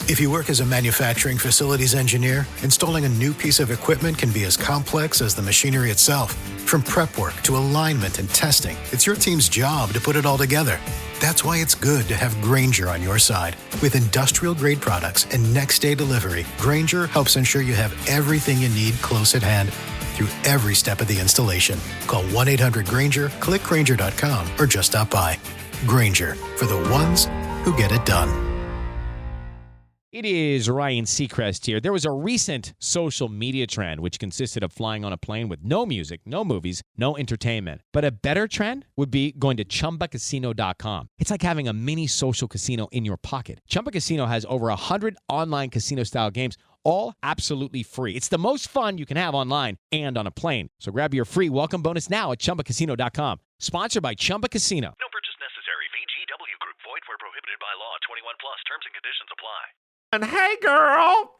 If you work as a manufacturing facilities engineer, installing a new piece of equipment can be as complex as the machinery itself. From prep work to alignment and testing, it's your team's job to put it all together. That's why it's good to have Grainger on your side. With industrial-grade products and next-day delivery, Grainger helps ensure you have everything you need close at hand through every step of the installation. Call 1-800-GRAINGER, click Grainger.com, or just stop by. Grainger, for the ones who get it done. It is Ryan Seacrest here. There was a recent social media trend which consisted of flying on a plane with no music, no movies, no entertainment. But a better trend would be going to ChumbaCasino.com. It's like having a mini social casino in your pocket. Chumba Casino has over 100 online casino-style games, all absolutely free. It's the most fun you can have online and on a plane. So grab your free welcome bonus now at ChumbaCasino.com. Sponsored by Chumba Casino. No purchase necessary. VGW Group. Void where prohibited by law. 21 plus. Terms and conditions apply. And hey, girl.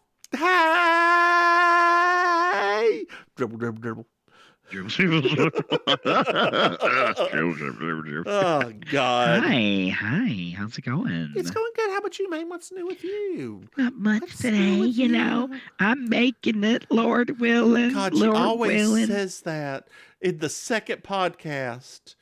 Hey. Dribble, dribble, dribble. Oh, God. Hi. How's it going? It's going good. How about you, man? What's new with you? Not much What's today, new with you know. I'm making it, Lord willing. God, she Lord always willing. says that in the second podcast.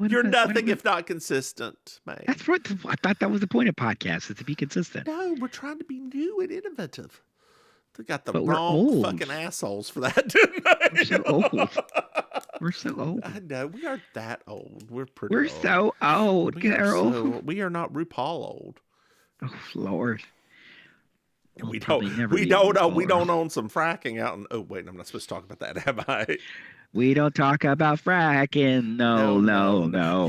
You're nothing if not consistent, man. That's what I thought that was the point of podcasts, is to be consistent. No, we're trying to be new and innovative. They got the But we're wrong old. fucking assholes for that, didn't they? We're so old. We're so old. I know. We aren't that old. We're pretty We're old. so old, We are girl. we are not RuPaul old. Oh, Lord. We'll We probably don't. never We be don't. RuPaul. We don't own some fracking out in. Oh wait, I'm not supposed to talk about that, am I? We don't talk about fracking. No.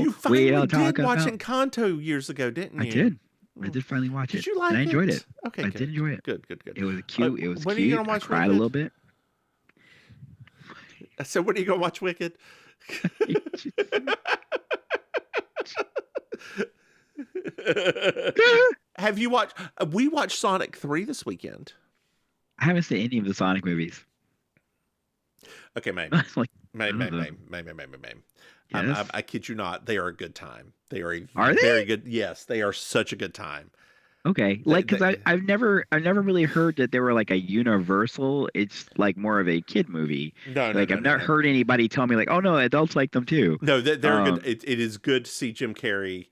You finally We don't talk did watch about. Encanto years ago, didn't you? I did finally watch it. Did you like it? And I enjoyed it. Okay, I good. did enjoy it. Good. It was cute. It was when are you cute. gonna I watch cried a Wicked? little bit. So when are you gonna watch Wicked? Have you watched? We watched Sonic 3 this weekend. I haven't seen any of the Sonic movies. Okay, Maim. Like, Maim. Yes? I kid you not. They are a good time. They are Are they? very good. Yes, they are such a good time. Okay, like because I've never really heard that they were like a universal. It's like more of a kid movie. No, I've not heard anybody tell me like, oh no, adults like them too. No, they're good. It is good to see Jim Carrey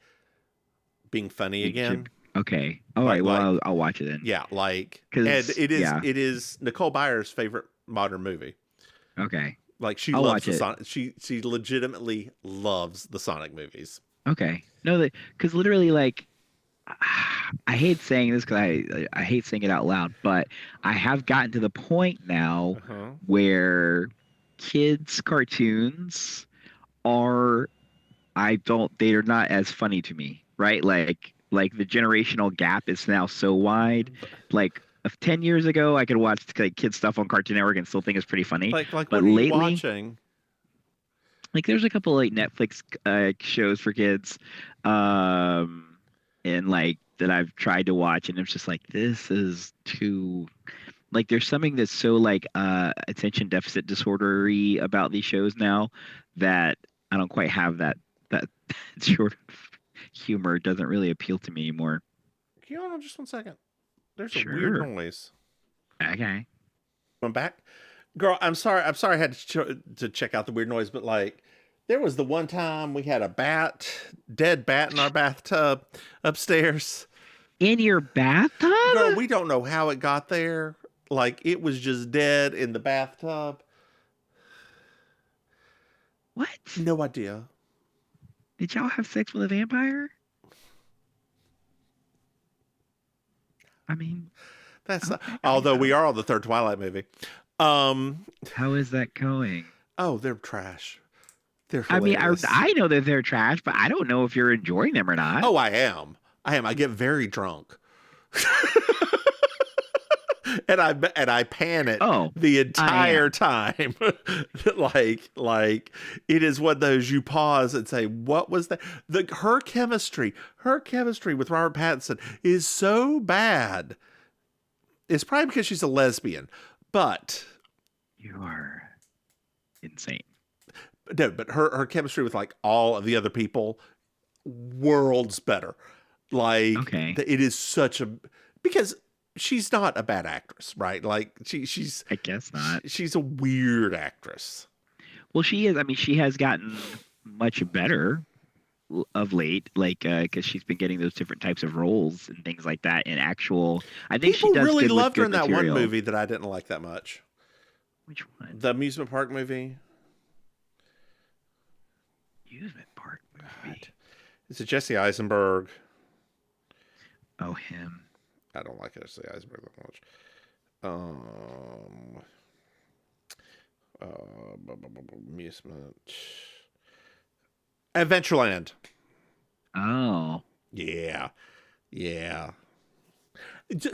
being funny again. Okay, all right. Well, I'll watch it then. Yeah, and 'Cause, it is Nicole Byer's favorite modern movie. Okay. Like she I'll loves watch it. Sonic. She legitimately loves the Sonic movies. Okay. No, because literally, like, I hate saying this because I hate saying it out loud, but I have gotten to the point now where kids' cartoons are, they are not as funny to me, right? Like the generational gap is now so wide. Like 10 years ago, I could watch like kid stuff on Cartoon Network and still think it's pretty funny. Like but what are lately, you watching? like there's a couple like Netflix shows for kids, and like that I've tried to watch, and it's just like this is too. Like there's something that's so like attention deficit disorder-y about these shows now that I don't quite have that sort of humor. It doesn't really appeal to me anymore. Can you hold on just one second? There's a Sure. weird noise. Okay. I'm back. Girl, I'm sorry I had to check out the weird noise, but like there was the one time we had a dead bat in our bathtub upstairs. In your bathtub? Girl, we don't know how it got there. Like it was just dead in the bathtub. What? No idea. Did y'all have sex with a vampire? I mean, That's although we are on the third Twilight movie. how is that going? Oh, they're trash. They're I mean, hilarious. I know that they're trash, but I don't know if you're enjoying them or not. Oh, I am. I get very drunk. and I panic the entire time. like it is one of those you pause and say, what was that? Her chemistry with Robert Pattinson is so bad. It's probably because she's a lesbian, but you are insane. No, but her chemistry with like all of the other people, worlds better. Like, Okay. it is such a, because she's not a bad actress, right? Like she's I guess not. she's a weird actress. Well, she is. I mean, she has gotten much better of late, like because she's been getting those different types of roles and things like that. In actual, I think People she does really good with loved her in good that material. one movie that I didn't like that much. Which one? The amusement park movie. Amusement park movie. It's a Jesse Eisenberg. Oh, him. I don't like Jesse Eisenberg that much. Amusement. Adventureland. Oh. Yeah.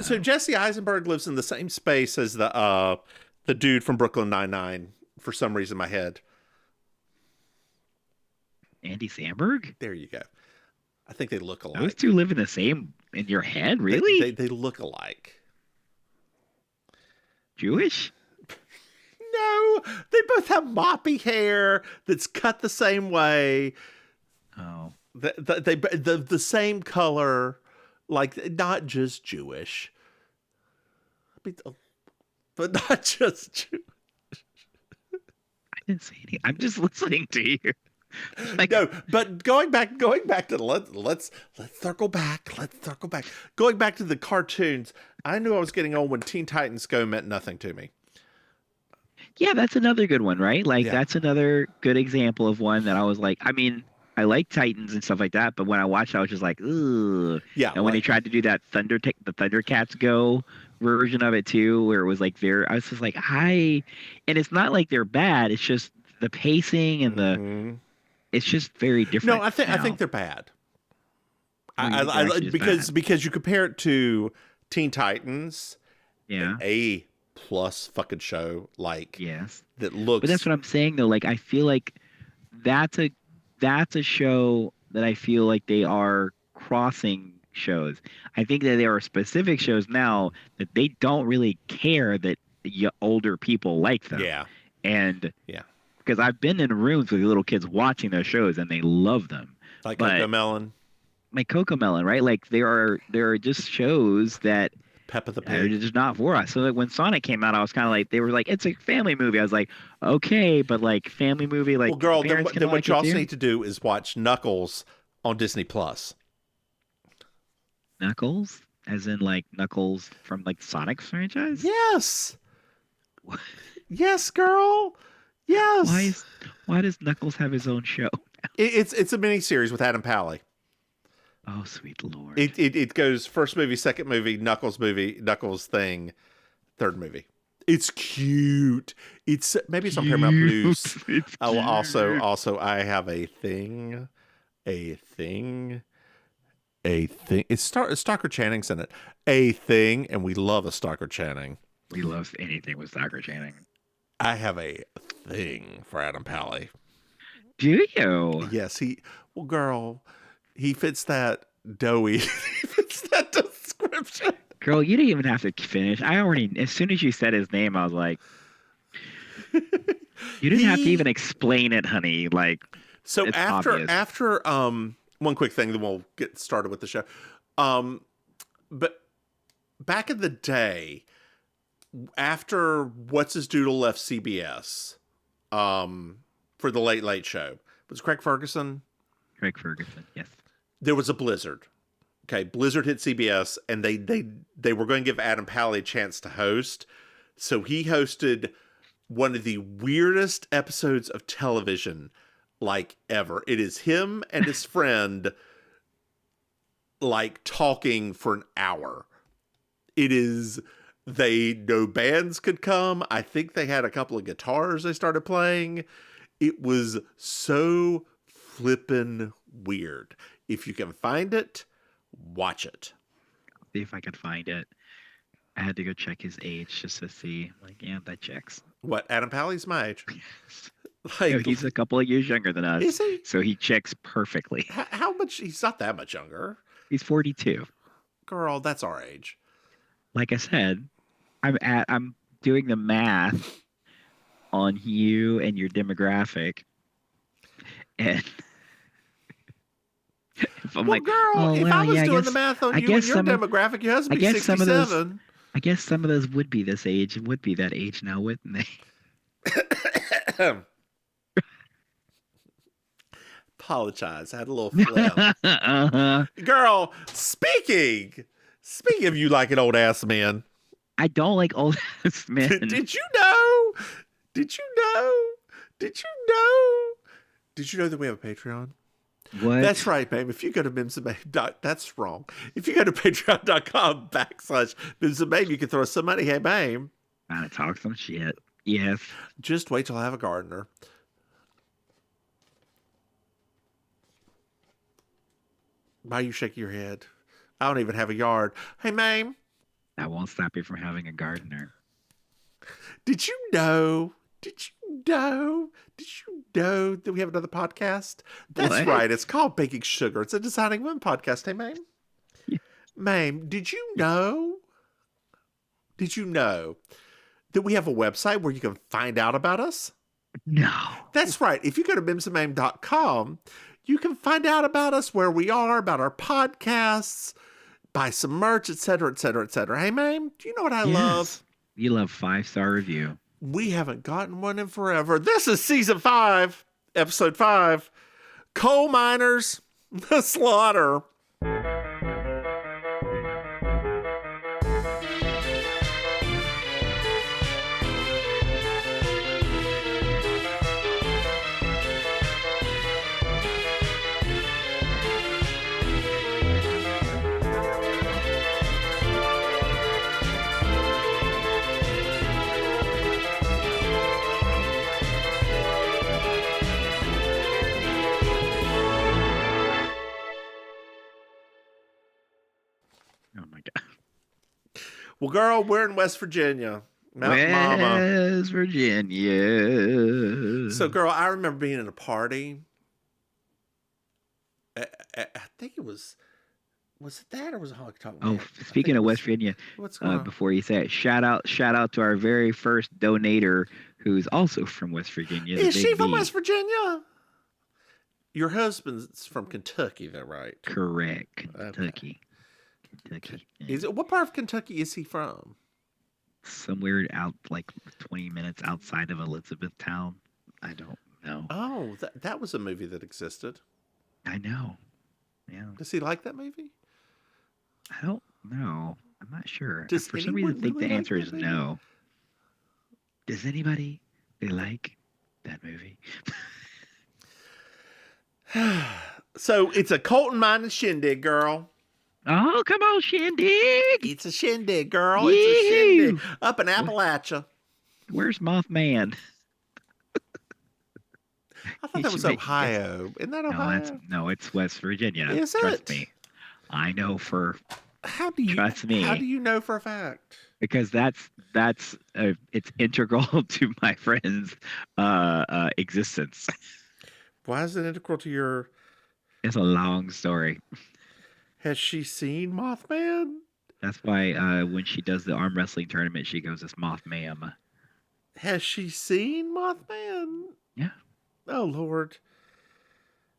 So Jesse Eisenberg lives in the same space as the dude from Brooklyn Nine-Nine. For some reason, in my head. Andy Samberg? There you go. I think they look alike. Those two live in the same in your head, really? They look alike. Jewish? No, they both have moppy hair that's cut the same way. Oh. The same color, like not just Jewish, but not just Jewish. I didn't say anything. I'm just listening to you. Like, No, but going back to let's circle back. Going back to the cartoons, I knew I was getting old when Teen Titans Go meant nothing to me. yeah, that's another good one, right? Like Yeah. that's another good example of one that I was like, I mean, I like Titans and stuff like that, but when I watched it, I was just like, ugh. Yeah, And when they tried to do that the Thundercats Go version of it too, where it was like I was just like, and it's not like they're bad. It's just the pacing and it's just very different. No, I think they're bad. Actually Because you compare it to Teen Titans, yeah. A plus fucking show, like Yes. that looks. But that's what I'm saying though. Like I feel like that's a show that I feel like they are crossing shows. I think that there are specific shows now that they don't really care that older people like them. Yeah. And Yeah. because I've been in rooms with little kids watching those shows and they love them. Like But- Cocomelon, Like Cocomelon, right? Like there are just shows that Peppa the are Pig. just not for us. So like when Sonic came out, I was kind of like, they were like, it's a family movie. I was like, okay, but like family movie, like Well, girl, then parents can what like you it also too? need to do is watch Knuckles on Disney Plus. Knuckles, as in like Knuckles from like Sonic franchise. Yes. Yes, girl. Yes. Why does Knuckles have his own show? It's a mini series with Adam Pally. Oh, sweet lord! It goes first movie, second movie, Knuckles thing, third movie. It's cute. It's maybe it's on Paramount Plus. It's Oh, cute. also, I have a thing. It's Stockard Channing's in it. A thing, and we love a Stockard Channing. We love anything with Stockard Channing. I have a thing for Adam Pally. Do you? Yes, girl, he fits that doughy. He fits that description. Girl, you didn't even have to finish. I already, as soon as you said his name, I was like, you didn't have to even explain it, honey. Like, So it's after obvious. one quick thing, then we'll get started with the show. But back in the day, after What's His Doodle left CBS, for the Late Late Show, was Craig Ferguson? Craig Ferguson, yes. There was a blizzard. Okay, blizzard hit CBS, and they were going to give Adam Pally a chance to host. So he hosted one of the weirdest episodes of television like ever. It is him and his friend like talking for an hour. It is no bands could come. I think they had a couple of guitars they started playing. It was so flippin' weird. If you can find it, watch it. See if I could find it. I had to go check his age just to see. Like, yeah, that checks. What? Adam Pally's my age. No, he's a couple of years younger than us. Is he? So he checks perfectly. How much? He's not that much younger. He's 42. Girl, that's our age. Like I said, I'm doing the math on you and your demographic, and I'm well, like, girl, oh, if well, I was yeah, doing the math on you and your demographic, your husband be 67. I guess some of those would be this age and would be that age now, wouldn't they? Apologize. I had a little flip. Uh-huh. Girl, speaking of you like an old ass man. I don't like old ass men. Did you know? Did you know? Did you know? Did you know that we have a Patreon? What? That's right, babe. If you go to Mims and Maim, that's wrong. If you go to patreon.com/Mims and Maim, you can throw us some money. Hey, Maim. Trying to talk some shit. Yes. Just wait till I have a gardener. Why are you shaking your head? I don't even have a yard. Hey, Maim. That won't stop you from having a gardener. Did you know? Did you know? Did you know that we have another podcast? That's What? right. It's called Baking Sugar. It's a Designing Women podcast. Hey, Maim. Yeah. Maim, did you know? Did you know that we have a website where you can find out about us? No. That's right. If you go to mimsandmaim.com, you can find out about us, where we are, about our podcasts, buy some merch, etc., etc., etc. Hey, Maim, do you know what I love? You love 5-star review. We haven't gotten one in forever. This is season 5, episode 5, Coal Miners, the Slaughter. Oh my god. Well, girl, we're in West Virginia. Mountain Mama. West Virginia. So, girl, I remember being at a party. I think it was it that or was it Honky Tonk Man? Oh, speaking of West Virginia, what's going on? before you say it, shout out to our very first donator who's also from West Virginia. Is she from West Virginia? Your husband's from Kentucky, though, right? Correct. Kentucky. Okay. Kentucky. Is it, what part of Kentucky is he from? Somewhere out like 20 minutes outside of Elizabethtown. I don't know. Oh, that was a movie that existed. I know. Yeah. Does he like that movie? I don't know. I'm not sure. Does For some reason, I anyone think really the like answer that is movie? no. Does anybody like that movie? So it's a Colton Mine shindig, girl. Oh, come on, Shindig. It's a shindig, girl. Yee. It's a shindig up in Appalachia. Where's Mothman? I thought that was Ohio. Isn't that Ohio? No, it's West Virginia. Is Trust it? me. I know for Trust me. How do you know for a fact? Because it's integral to my friend's existence. Why is it integral to your? It's a long story. Has she seen Mothman? That's why when she does the arm wrestling tournament, she goes as Mothman. Has she seen Mothman? Yeah. Oh, Lord.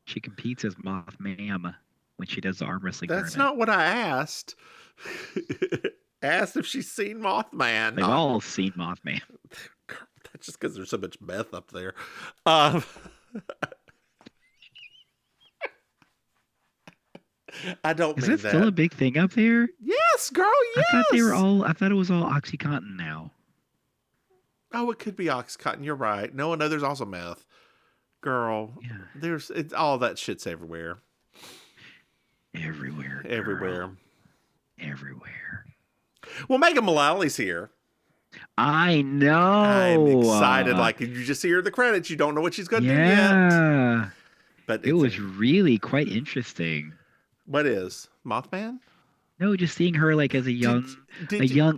She competes as Mothman when she does the arm wrestling That's tournament. not what I asked. Asked if she's seen Mothman. They've all seen Mothman. That's just because there's so much meth up there. I don't Is mean that that. still a big thing up there? Yes, girl, yes. I thought it was all OxyContin now. Oh, it could be Oxycontin. You're right. No, there's also meth. Girl, Yeah. it's all that shit's everywhere. Everywhere. Girl. Everywhere. Well, Megan Mullally's here. I know. I'm excited. Like, you just hear the credits. You don't know what she's going to do yet. Yeah. But It was really quite interesting. What is? Mothman? No, just seeing her like as a young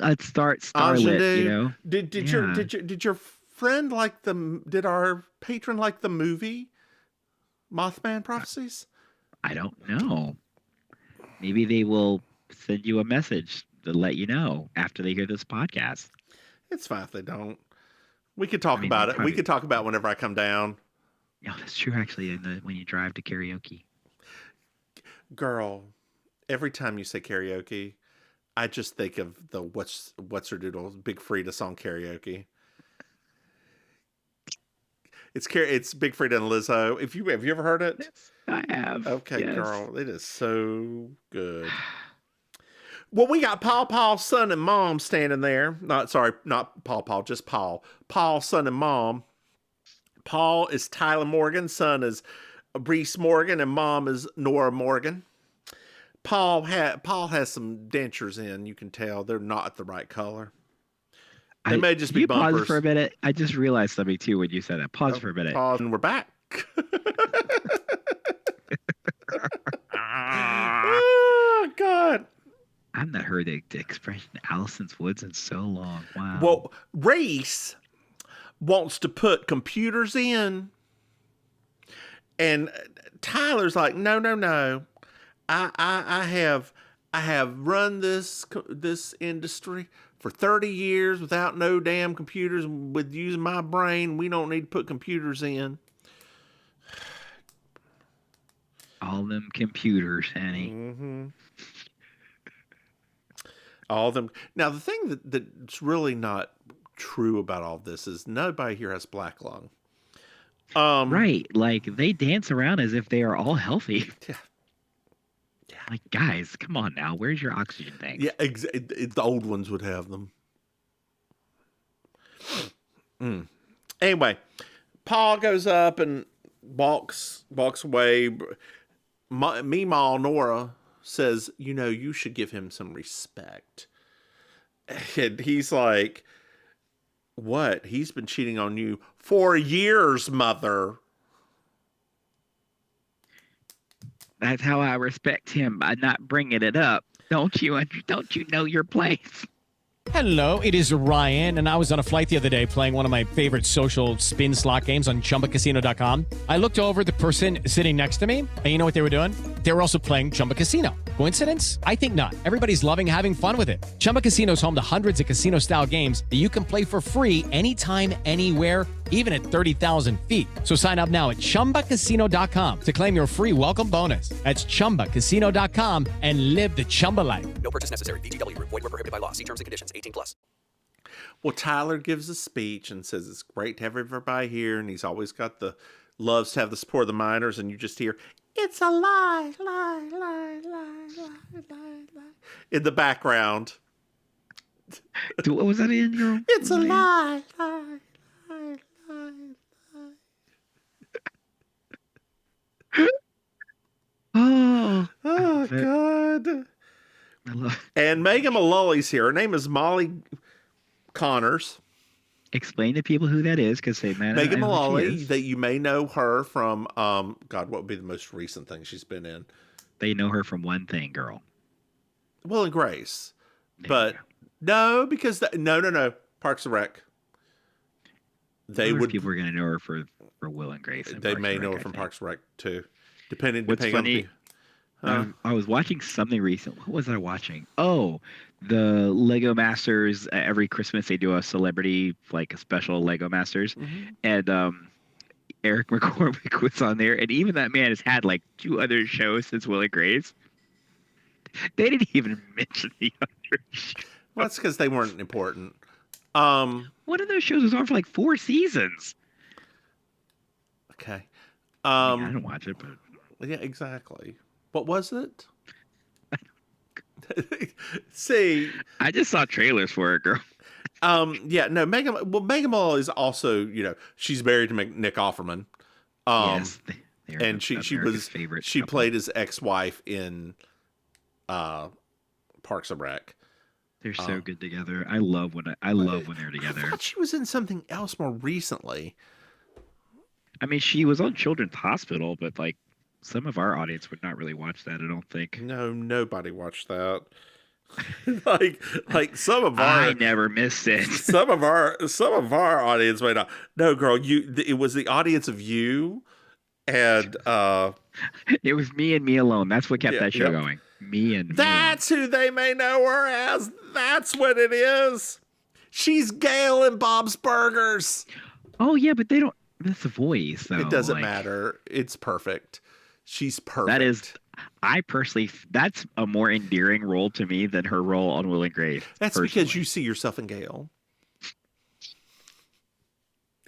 upstart starlet, you know. Did your friend like did our patron like the movie Mothman Prophecies? I don't know. Maybe they will send you a message to let you know after they hear this podcast. It's fine if they don't. We could talk about it. We could talk about it whenever I come down. Yeah, that's true. Actually, when you drive to karaoke. Girl, every time you say karaoke, I just think of the What's Her Doodle Big Frida song karaoke. It's Big Frida and Lizzo. Have you ever heard it? Yes, I have. Okay, yes. Girl, it is so good. Well, we got Paul, son, and mom standing there. Not Paul, just Paul. Paul, son, and mom. Paul is Tyler Morgan, son is Reese Morgan, and mom is Nora Morgan. Paul has some dentures in. You can tell they're not the right color. They may just be bumpers. Pause for a minute. I just realized something too when you said that. Pause for a minute. Pause, and we're back. Oh God! I've not heard the expression "Allison's Woods" in so long. Wow. Well, Reese wants to put computers in, and Tyler's like, no. I have run this industry for 30 years without no damn computers. With using my brain, we don't need to put computers in. All them computers, honey. Mm-hmm. All of them. Now, the thing that's really not true about all this is nobody here has black lung. Right. Like, they dance around as if they are all healthy. Yeah. Like, guys, come on now. Where's your oxygen tank? Yeah, the old ones would have them. Anyway, Paul goes up and walks away. Meemaw Nora says, you should give him some respect. And he's like, what? He's been cheating on you for years, mother. That's how I respect him, by not bringing it up. Don't you know your place? Hello, it is Ryan, and I was on a flight the other day playing one of my favorite social spin slot games on ChumbaCasino.com. I looked over at the person sitting next to me, and you know what they were doing? They were also playing Chumba Casino. Coincidence? I think not. Everybody's loving having fun with it. Chumba Casino is home to hundreds of casino-style games that you can play for free anytime, anywhere, even at 30,000 feet. So sign up now at ChumbaCasino.com to claim your free welcome bonus. That's ChumbaCasino.com and live the Chumba life. No purchase necessary. VGW Group. Void where prohibited by law. See terms and conditions. 18+. Well, Tyler gives a speech and says it's great to have everybody here, and he's always got loves to have the support of the miners, and you just hear, it's a lie, lie, lie, lie, lie, lie, lie, in the background. What was that in your? It's a lie, lie, lie, lie, lie. Oh, God. I love. And Megan Mullally's here. Her name is Molly Connors. Explain to people who that is, because Megan Mullally, that you may know her from, what would be the most recent thing she's been in? They know her from one thing, girl. Will and Grace. There But no, because no, Parks and Rec. People are going to know her for Will and Grace. They may know her from Parks and Rec too, depending. What's funny? I was watching something recent. What was I watching? Oh, the Lego Masters. Every Christmas they do a celebrity, like a special Lego Masters, and Eric McCormick was on there, and even that man has had like 2 other shows since Will and Grace. They didn't even mention the other show. Well, that's because they weren't important. One of those shows was on for like 4 seasons. Okay. I didn't watch it, but yeah, exactly. What was it? See, I just saw trailers for it, girl. Yeah, no, Megan Mullally is also, she's married to Nick Offerman. Yes, and she played his ex-wife in Parks and Rec. They're so good together. I love when they're together. I thought she was in something else more recently. I mean, she was on Children's Hospital, but like some of our audience would not really watch that, I don't think. No, nobody watched that. like some of our I never missed it. some of our audience may not. No, girl, it was the audience of you and it was me and me alone. That's what kept that show going. Me and that's who they may know her as. That's what it is. She's Gail in Bob's Burgers. Oh yeah, but they don't. That's the voice, though. It doesn't matter. It's perfect. She's perfect. That is. I personally, that's a more endearing role to me than her role on Will and Grace. That's because you see yourself in Gail.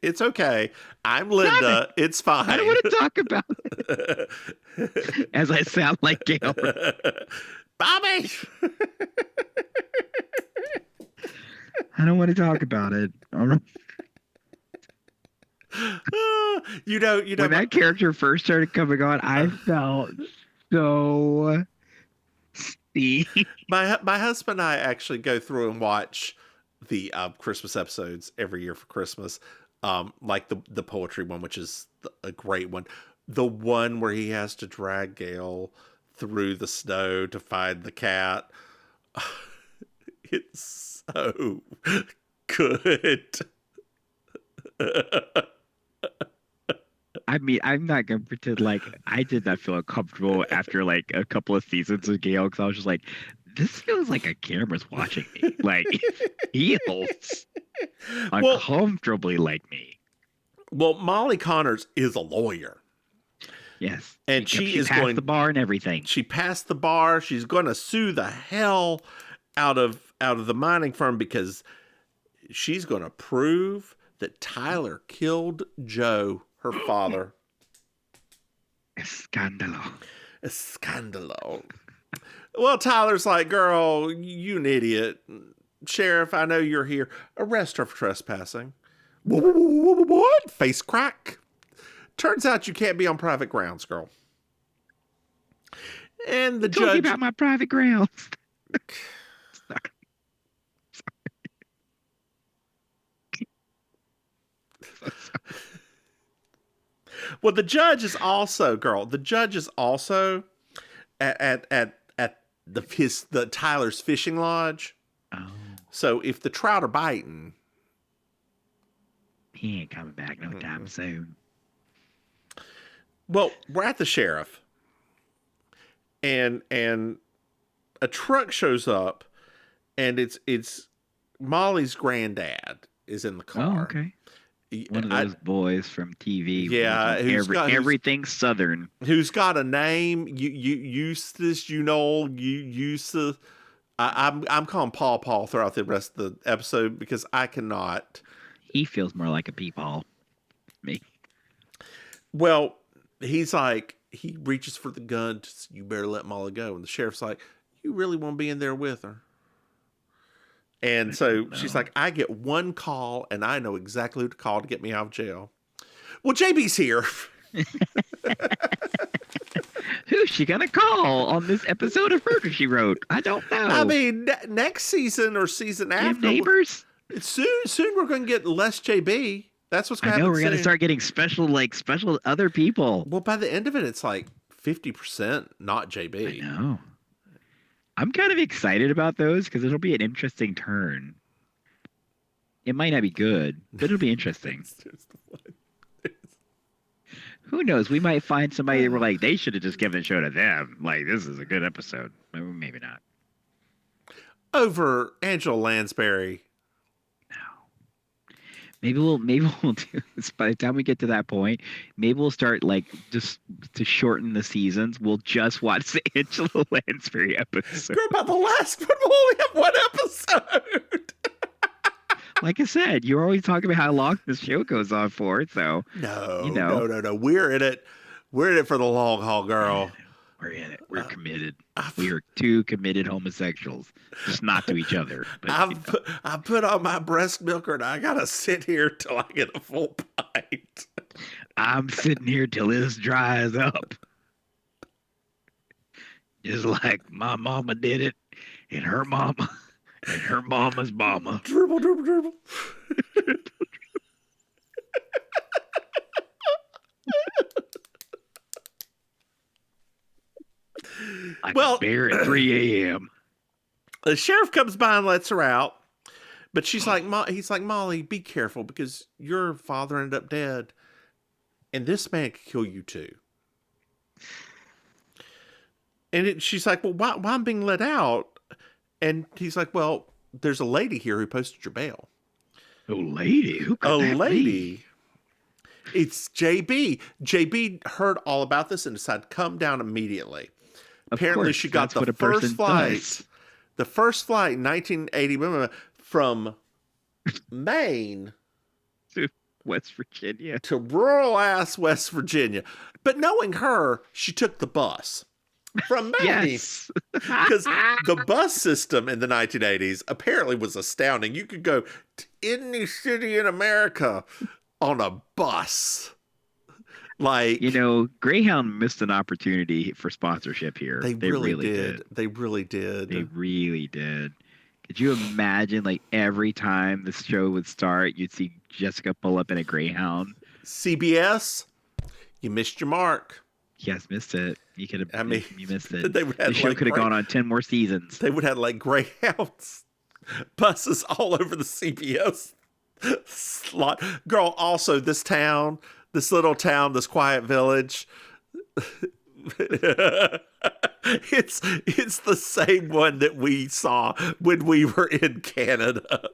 It's okay. I'm Linda. It's fine. I don't want to talk about it. As I sound like Gail. Bobby! I don't want to talk about it. You know. When that character first started coming on, I felt so seen. My husband and I actually go through and watch the Christmas episodes every year for Christmas. Like the poetry one, which is a great one. The one where he has to drag Gail through the snow to find the cat. It's so good. I mean, I'm not going to pretend like I did not feel uncomfortable after like a couple of seasons of Gail, because I was just like, this feels like a camera's watching me. Like, it feels uncomfortably like me. Well, Molly Connors is a lawyer. Yes. And she passed the bar and everything. She passed the bar. She's going to sue the hell out of the mining firm because she's going to prove that Tyler killed Joe, her father. Escandalo. Well, Tyler's like, girl, you an idiot. Sheriff, I know you're here. Arrest her for trespassing. What? Face crack. Turns out you can't be on private grounds, girl. And the judge... Talking about my private grounds. Well, the judge is also at the Tyler's fishing lodge. Oh. So if the trout are biting, he ain't coming back no time soon. Well, we're at the sheriff, and a truck shows up, and it's Molly's granddad is in the car. Oh, okay. One of those boys from TV. Yeah, everything Southern. Who's got a name? Eustace, Eustace. I'm calling Paul throughout the rest of the episode because I cannot. He feels more like a peepaw. Me. Well, he's like, he reaches for the gun. You better let Molly go. And the sheriff's like, you really want to be in there with her? And so she's like, I get one call and I know exactly who to call to get me out of jail. Well, JB's here. Who's she going to call on this episode of Murder, She Wrote? I don't know. I mean, next season or season after. Neighbors? Soon we're going to get less JB. That's what's going to happen. I know, we're going to start getting special other people. Well, by the end of it, it's like 50% not JB. I know. I'm kind of excited about those because it'll be an interesting turn. It might not be good, but it'll be interesting. Who knows? We might find somebody that we're like, they should have just given the show to them. Like, this is a good episode. Maybe not. Over Angela Lansbury. No. Maybe we'll do this by the time we get to that point. Maybe we'll start like just to shorten the seasons. We'll just watch the Angela Lansbury episode. You're about the last one. We'll only have one episode. Like I said, you're always talking about how long this show goes on for. So no. We're in it for the long haul, girl. We're in it. We're committed. We are two committed homosexuals, just not to each other. But, I put on my breast milker and I gotta sit here till I get a full pint. I'm sitting here till this dries up, just like my mama did it, and her mama, and her mama's mama. Dribble. Like a bear at 3 a.m. The sheriff comes by and lets her out, but he's like, Molly, be careful because your father ended up dead, and this man could kill you too. And she's like, well, why I'm being let out? And he's like, well, there's a lady here who posted your bail. A lady? Who could that be? It's JB. JB heard all about this and decided to come down immediately. Apparently, she got the first flight. The first flight in 1980 from Maine to West Virginia. To rural-ass West Virginia. But knowing her, she took the bus from Maine. Yes. Because the bus system in the 1980s apparently was astounding. You could go to any city in America on a bus. Like, Greyhound missed an opportunity for sponsorship here. They really did. They really did. They really did. Could you imagine, like, every time the show would start, you'd see Jessica pull up in a Greyhound? CBS, you missed your mark. Yes, missed it. You could have. You missed it. The show could have gone on 10 more seasons. They would have like Greyhounds buses all over the CBS slot. Girl, also this little town, this quiet village. It's the same one that we saw when we were in Canada.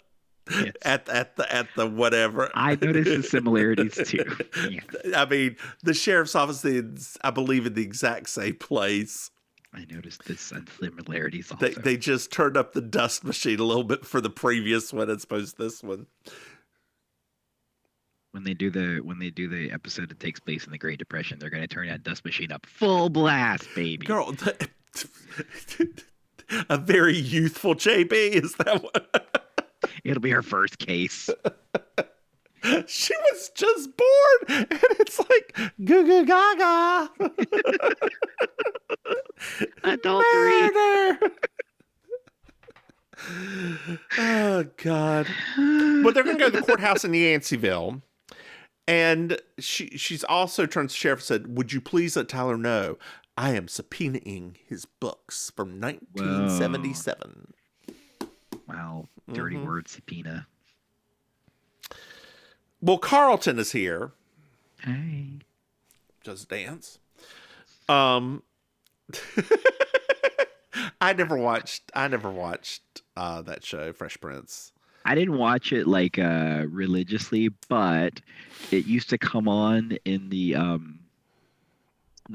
Yes. At the whatever. I noticed the similarities too. Yeah. I mean, the sheriff's office is, I believe, in the exact same place. I noticed the similarities also. They just turned up the dust machine a little bit for the previous one as opposed to this one. When they do the episode that takes place in the Great Depression, they're going to turn that dust machine up full blast, baby. Girl, a very youthful JB, is that what? It'll be her first case. She was just born, and it's like goo goo gaga. Adultery. Oh God. Well, they're gonna go to the courthouse in Yanceyville, and she's also turned to the sheriff and said, "Would you please let Tyler know I am subpoenaing his books from 1977." Wow, dirty word subpoena. Well, Carlton is here. Hey. Just dance. I never watched that show, Fresh Prince. I didn't watch it like religiously, but it used to come on in the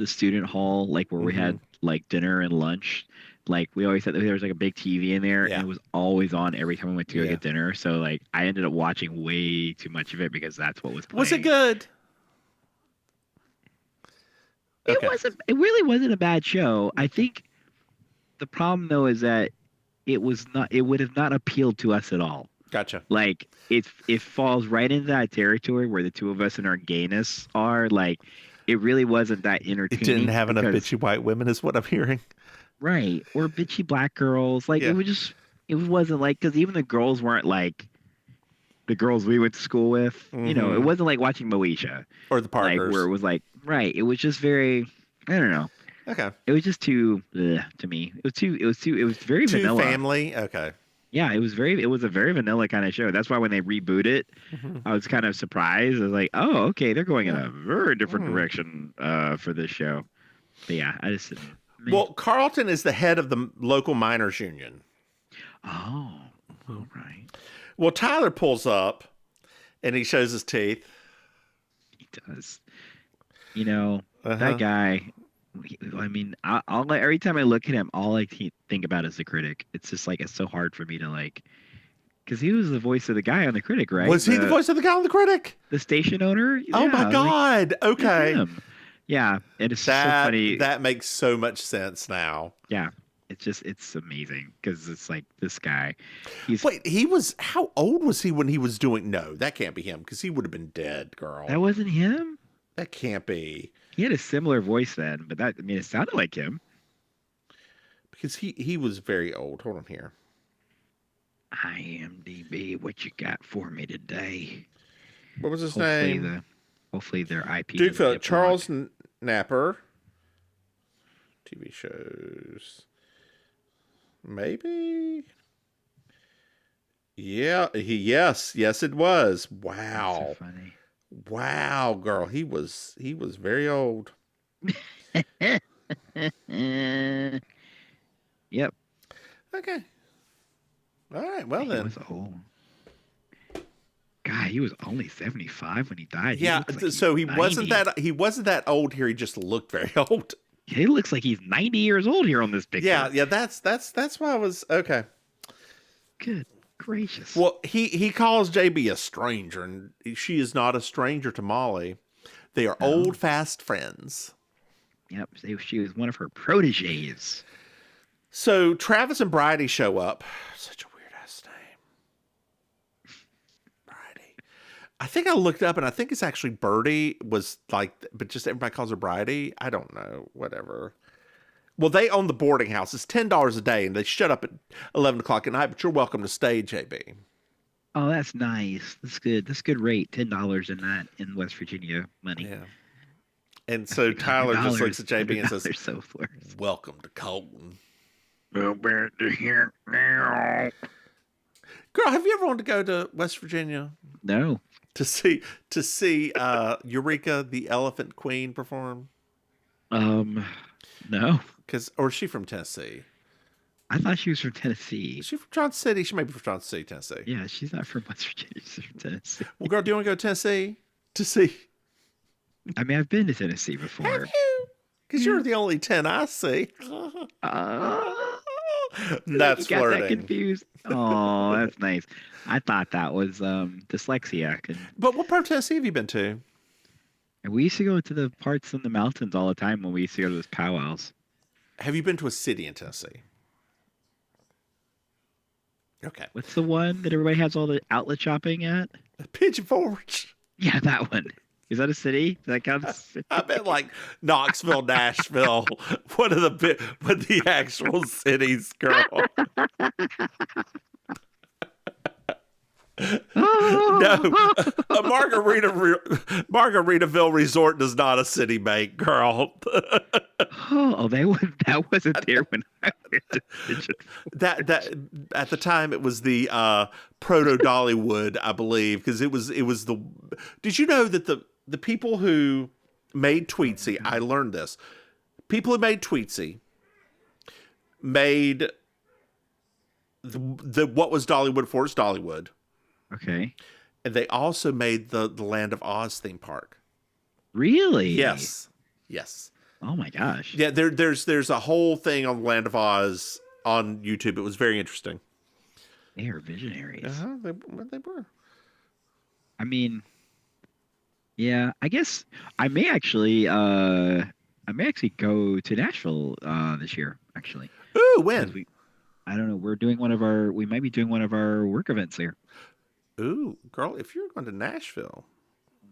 student hall, like where we had like dinner and lunch. Like we always said there was like a big TV in there, and it was always on every time we went to go get dinner. So like I ended up watching way too much of it because that's what was playing. Was it good? It wasn't. It really wasn't a bad show. I think the problem though is that it was not. It would have not appealed to us at all. Gotcha. Like it falls right into that territory where the two of us and our gayness are. Like it really wasn't that entertaining. It didn't have enough bitchy white women, is what I'm hearing. Right. Or bitchy black girls. Like it wasn't like, because even the girls weren't like the girls we went to school with. You know, it wasn't like watching Moesha or the Parkers, like, where it was like, right. It was just very, I don't know. Okay. It was just too to me. It was very vanilla. Family. Okay. Yeah, it was a very vanilla kind of show. That's why when they reboot it, I was kind of surprised. I was like, oh, okay, they're going in a very different direction for this show. But yeah, I just didn't. Well, Carlton is the head of the local miners union. Oh, all right. Well, Tyler pulls up, and he shows his teeth. He does. You know, that guy. I mean, I'll every time I look at him, all I think about is the critic. It's just like it's so hard for me to like, because he was the voice of the guy on the critic, right? Was he the voice of the guy on the critic? The station owner? Oh my God! Like, okay. Yeah, and it's so funny. That makes so much sense now. Yeah, it's amazing because it's like this guy. Wait, how old was he when he was doing? No, that can't be him because he would have been dead, girl. That wasn't him? That can't be. He had a similar voice then, but it sounded like him. Because he was very old. Hold on here. IMDb, what you got for me today? What was his name? Hopefully their IP. Dude, Charles Napper. TV shows. Maybe. Yeah. Yes, it was. Wow. That's so funny. Wow, girl. He was very old. Yep. Okay. All right. Well, then. He was old. God, he was only 75 when he died. Yeah, so he wasn't that old here. He just looked very old. He looks like he's 90 years old here on this picture. Yeah. That's why I was okay. Good gracious. Well, he calls JB a stranger, and she is not a stranger to Molly. They are old, fast friends. Yep, she was one of her proteges. So Travis and Bridie show up. Such a weird ass name. Bridie. I think I looked up, and I think it's actually Birdie was like, but just everybody calls her Bridie. I don't know. Whatever. Well, they own the boarding house. It's $10 a day, and they shut up at 11 o'clock at night, but you're welcome to stay, JB. Oh, that's nice. That's good. That's a good rate. $10 in that in West Virginia money. Yeah. And so Tyler just looks at JB and says, so welcome to Colton. Well, back to here now. Girl, have you ever wanted to go to West Virginia? No. To see Eureka, the Elephant Queen, perform? No. Or is she from Tennessee? I thought she was from Tennessee. Is she from Johnson City? She may be from Johnson City, Tennessee. Yeah, she's not from West Virginia. She's from Tennessee. Well, girl, do you want to go to Tennessee to see? I mean, I've been to Tennessee before. Have you? Because you're the only 10 I see. That's you got flirting. that confused. Oh, that's nice. I thought that was dyslexia. But what part of Tennessee have you been to? And we used to go to the parts in the mountains all the time when we used to go to those powwows. Have you been to a city in Tennessee? Okay. What's the one that everybody has all the outlet shopping at? Pigeon Forge. Yeah, that one. Is that a city? Does that count? I bet like Knoxville, Nashville. What are the actual cities, girl? No, a Margaritaville Resort does not a city make, girl. That wasn't there when I went to Pigeon Forge. That at the time it was the proto Dollywood, I believe, because it was the. Did you know that the people who made Tweetsie? I learned this. People who made Tweetsie made the what was Dollywood for? It's Dollywood. Okay. And they also made the Land of Oz theme park. Really? Yes. Oh my gosh. Yeah, there's a whole thing on the Land of Oz on YouTube. It was very interesting. They are visionaries. They were. I mean, yeah, I guess I may actually go to Nashville this year, actually. Ooh, when? I don't know. We might be doing one of our work events there. Ooh, girl, if you're going to Nashville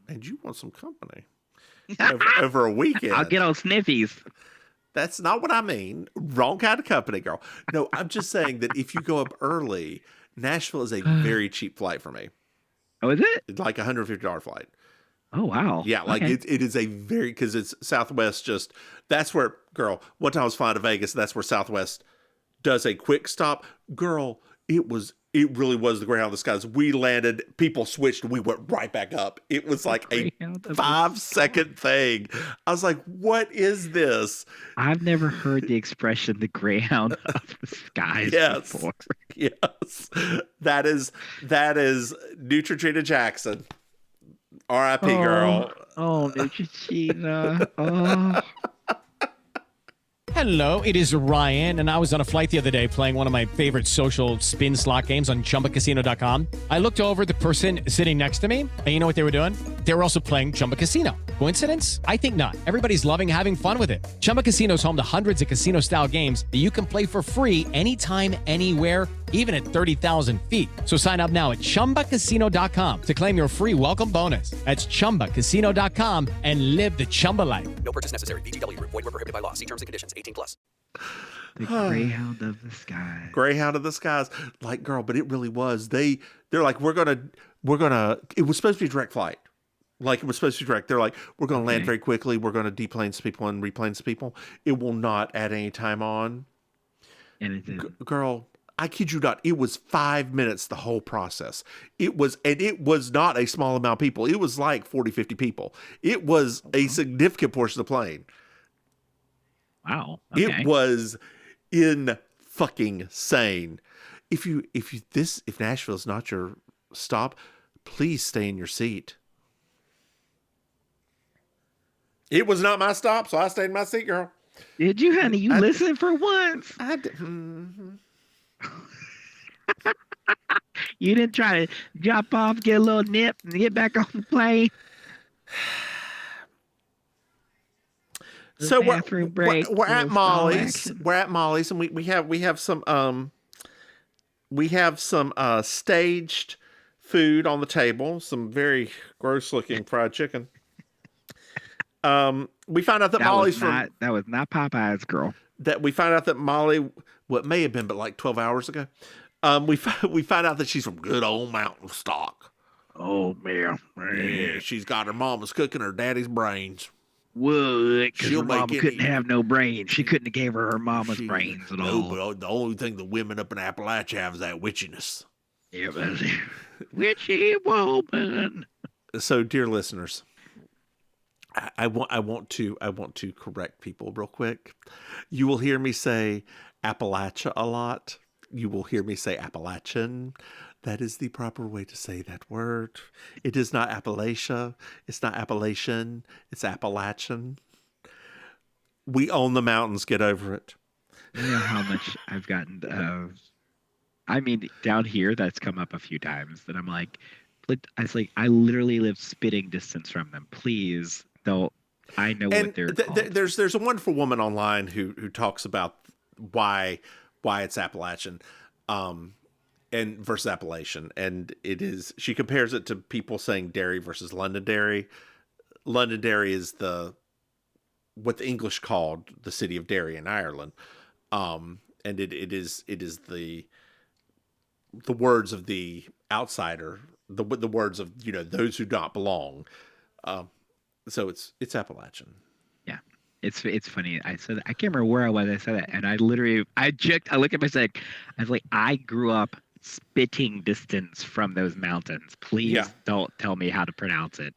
and you want some company over a weekend, I'll get on sniffies. That's not what I mean. Wrong kind of company, girl. No, I'm just saying that if you go up early, Nashville is a very cheap flight for me. Oh, is it? It's like a $150 flight. Oh, wow. Yeah, like okay. it is a very, because it's Southwest that's where, girl, one time I was flying to Vegas, that's where Southwest does a quick stop. Girl, it really was the Greyhound of the Skies. We landed, people switched, and we went right back up. It was like a 5-second thing. I was like, what is this? I've never heard the expression the Greyhound of the Skies before. Yes. That is Neutrogena Jackson. R.I.P. girl. Oh, Neutrogena. Oh. Hello, it is Ryan, and I was on a flight the other day playing one of my favorite social spin slot games on ChumbaCasino.com. I looked over at the person sitting next to me, and you know what they were doing? They were also playing Chumba Casino. Coincidence? I think not. Everybody's loving having fun with it. Chumba Casino is home to hundreds of casino-style games that you can play for free anytime, anywhere, even at 30,000 feet. So sign up now at ChumbaCasino.com to claim your free welcome bonus. That's ChumbaCasino.com and live the Chumba life. No purchase necessary. VGW. Void where prohibited by law. See terms and conditions. 18+. The Greyhound of the Skies. Greyhound of the Skies. Like, girl, but it really was. They're like, we're gonna, it was supposed to be a direct flight. Like, it was supposed to be direct. They're like, we're going to land very quickly. We're going to deplane some people and replane some people. It will not add any time on. And it did. Girl, I kid you not. It was 5 minutes, the whole process. It was not a small amount of people. It was like 40, 50 people. It was a significant portion of the plane. Wow. Okay. It was insane. If Nashville is not your stop, please stay in your seat. It was not my stop, so I stayed in my seat, girl. Did you, honey? You listen for once. You didn't try to drop off, get a little nip, and get back on the plane. So we're at Molly's. We're at Molly's, and we have some staged food on the table. Some very gross looking fried chicken. We found out that Molly's that was not Popeye's, girl. That we found out that Molly, what may have been, but like 12 hours ago. We find out that she's from good old mountain stock. Oh man, yeah, she's got her mama's cooking her daddy's brains. What? Because her mama couldn't have no brains. She couldn't have gave her mama's brains at all. No, but the only thing the women up in Appalachia have is that witchiness. Yeah, but witchy woman. So, dear listeners, I want to correct people real quick. You will hear me say Appalachia a lot. You will hear me say Appalachian. That is the proper way to say that word. It is not Appalachia. It's not Appalachian. It's Appalachian. We own the mountains. Get over it. You know how much I've gotten. I mean, down here, that's come up a few times. That I'm like, I literally live spitting distance from them. Please don't. I know what they're called. There's a wonderful woman online who talks about why it's Appalachian. And versus Appalachian, and she compares it to people saying Derry versus Londonderry. Londonderry is what the English called the city of Derry in Ireland, and it is the words of the outsider, the words of those who don't belong. So it's Appalachian. Yeah. It's funny. I said I can't remember where I was. I said that, and I looked at myself. I was like, I grew up spitting distance from those mountains. Please don't tell me how to pronounce it.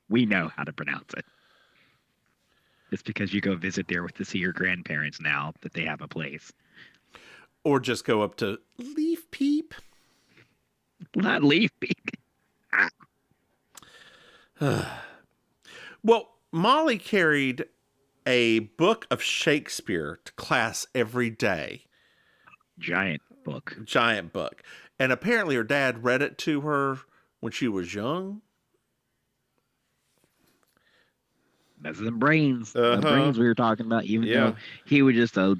We know how to pronounce it. It's because you go visit there to see your grandparents now that they have a place. Or just go up to Leaf Peep. Not Leaf Peep. Well, Molly carried a book of Shakespeare to class every day. Giant book. And apparently her dad read it to her when she was young. That's the brains. The brains we were talking about, even though he was just a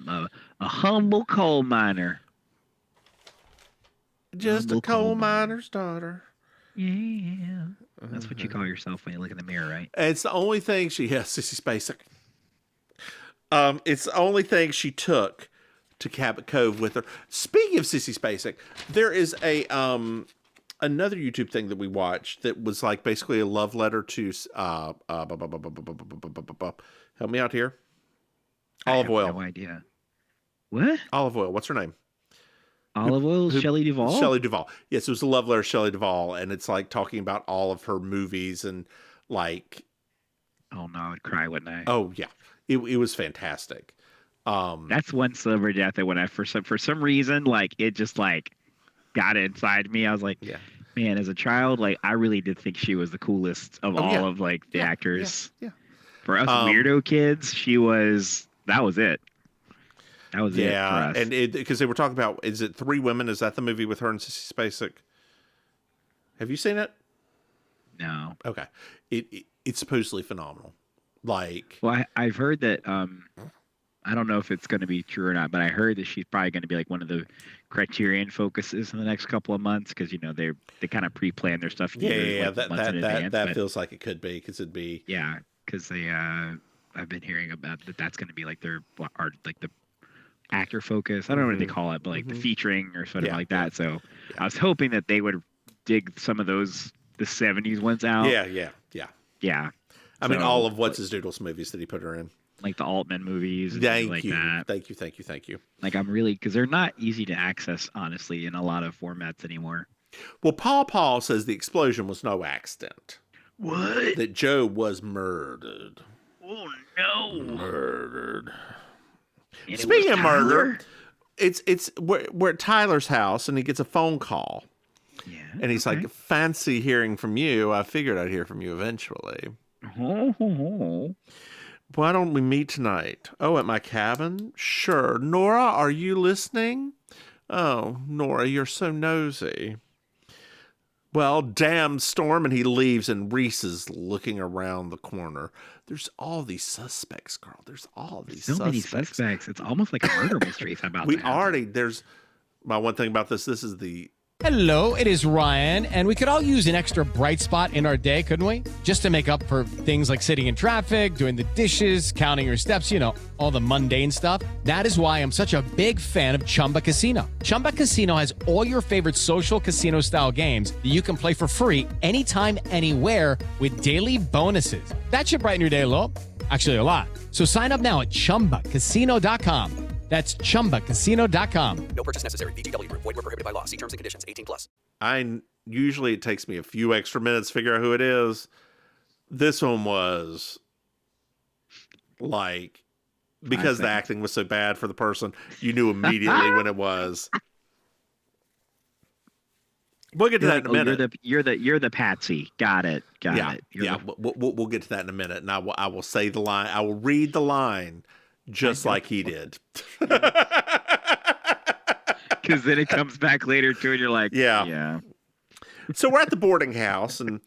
humble coal miner. Just a coal miner's daughter. Yeah. That's what you call yourself when you look in the mirror, right? It's the only thing Sissy Spacek. It's the only thing she took to Cabot Cove with her. Speaking of Sissy Spacek, there is another YouTube thing that we watched that was like basically a love letter to help me out here. Olive Oil. No idea. What? Olive Oil. What's her name? Olive Oil, Shelley Duvall? Shelley Duvall. Yes, it was a love letter to Shelley Duvall, and it's like talking about all of her movies and like. Oh no, I would cry, wouldn't I? Oh yeah, it was fantastic. That's one celebrity death that when I for some reason like it just like got inside me. I was like, man, as a child, like I really did think she was the coolest of all of like the actors. Yeah. For us weirdo kids, that was it. That was it for us. And because they were talking about, is it Three Women? Is that the movie with her and Sissy Spacek? Have you seen it? No. Okay. It's supposedly phenomenal. Like, well, I've heard that. I don't know if it's going to be true or not, but I heard that she's probably going to be like one of the Criterion focuses in the next couple of months because they kind of pre-plan their stuff. That feels like it could be because it'd be because they I've been hearing about that's going to be like their art like the actor focus. I don't know what they call it, but like the featuring or something like that. So I was hoping that they would dig some of the 70s ones out. Yeah. I mean, all of What's His Doodles movies that he put her in. Like the Altman movies. And Thank you. That. Thank you. Like I'm really, because they're not easy to access, honestly, in a lot of formats anymore. Well, Paul says the explosion was no accident. What? That Joe was murdered. Oh, no. Murdered. And speaking of murder, we're at Tyler's house and he gets a phone call. Yeah. And he's like, fancy hearing from you. I figured I'd hear from you eventually. Why don't we meet tonight? Oh, at my cabin? Sure. Nora, are you listening? Oh, Nora, you're so nosy. Well, damn Storm, and he leaves, and Reese is looking around the corner. There's all these suspects, girl. There's all these so many suspects. It's almost like a murder mystery. There's my one thing about this is the Hello, it is Ryan, and we could all use an extra bright spot in our day, couldn't we? Just to make up for things like sitting in traffic, doing the dishes, counting your steps, all the mundane stuff. That is why I'm such a big fan of Chumba Casino. Chumba Casino has all your favorite social casino-style games that you can play for free anytime, anywhere with daily bonuses. That should brighten your day a little. Actually, a lot. So sign up now at ChumbaCasino.com. That's ChumbaCasino.com. No purchase necessary. VGW Group. Void where prohibited by law. See terms and conditions. 18+. Usually it takes me a few extra minutes to figure out who it is. This one was like, because the acting was so bad for the person, you knew immediately when it was. We'll get to that in a minute. You're the Patsy. Got it. We'll get to that in a minute, and I will say the line. I will read the line. Just like he did. Because then it comes back later too, and you're like, yeah. So we're at the boarding house, and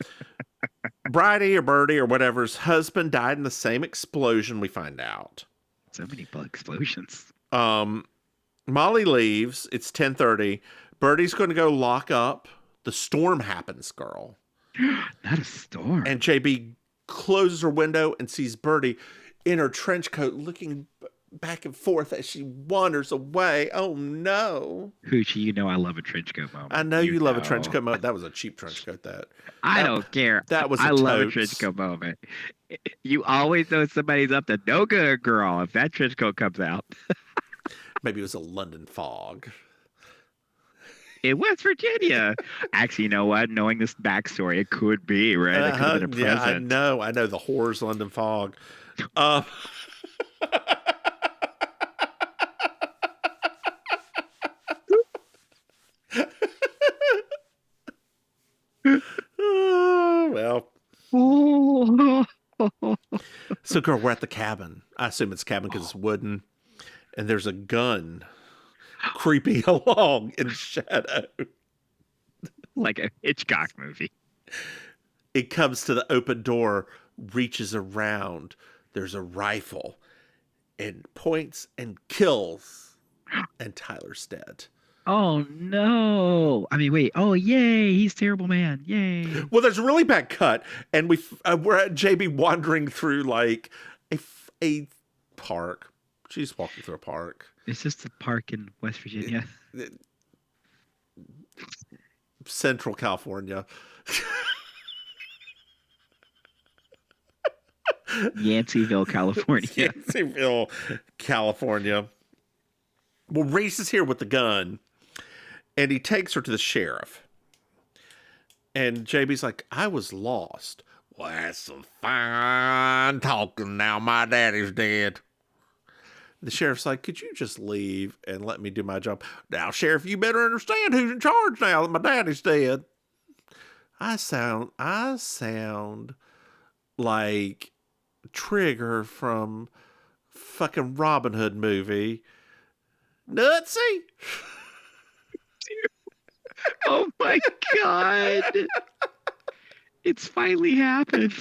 Bridie or Birdie or whatever's husband died in the same explosion, we find out. So many explosions. Molly leaves. It's 10:30. Birdie's going to go lock up. The storm happens, girl. Not a storm. And JB closes her window and sees Birdie in her trench coat looking back and forth as she wanders away. Oh, no. Hoochie, I love a trench coat moment. I know you love a trench coat moment. That was a cheap trench coat, I don't care. That was I love a trench coat moment. You always know somebody's up to no good, girl, if that trench coat comes out. Maybe it was a London fog. In West Virginia. Actually, you know what? Knowing this backstory, it could be, right? It could have been a present. Yeah, I know. The horrors London fog. Well. So, girl, we're at the cabin. I assume it's a cabin because it's wooden. And there's a gun creeping along in shadow. Like a Hitchcock movie. It comes to the open door, reaches around. There's a rifle and points and kills. And Tyler's dead. Oh, no. I mean, wait. Oh, yay. He's terrible, man. Yay. Well, there's a really bad cut. And we're at JB wandering through like a park. She's walking through a park. Is this the park in West Virginia? Central California. Yanceyville, California. Yanceyville, California. Well, Reese is here with the gun, and he takes her to the sheriff. And JB's like, I was lost. Well, that's some fine talking now. My daddy's dead. The sheriff's like, could you just leave and let me do my job? Now, Sheriff, you better understand who's in charge now that my daddy's dead. I sound like Trigger from fucking Robin Hood movie. Nutsy. Oh my God. It's finally happened.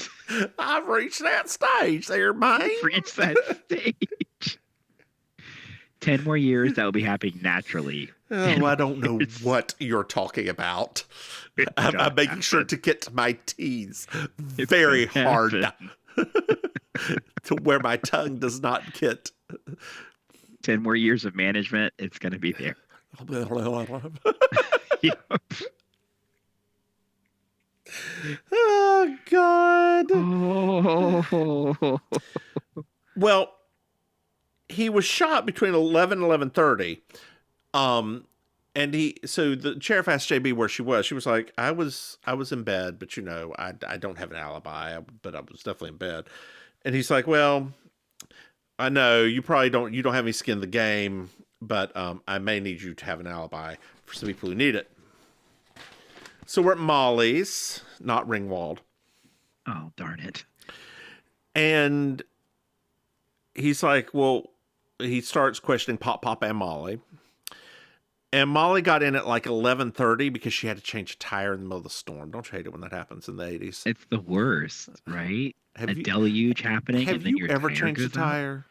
I've reached that stage there, man. I've reached that stage. 10 more years, that will be happening naturally. Oh, I don't know what you're talking about. I'm making sure to get my T's very hard to where my tongue does not get. 10 more years of management, it's going to be there. Yep. Oh, God. Oh. Well, he was shot between 11 and 11:30. So the sheriff asked JB where she was. She was like, I was in bed, but I don't have an alibi, but I was definitely in bed. And he's like, well, I know you don't have any skin in the game, but I may need you to have an alibi for some people who need it. So we're at Molly's, not Ringwald. Oh, darn it. And he's like, well, he starts questioning Pop and Molly. And Molly got in at like 11:30 because she had to change a tire in the middle of the storm. Don't you hate it when that happens in the 80s? It's the worst, right? Have A you, deluge happening, have and then you your ever tire changed a goes out. tire?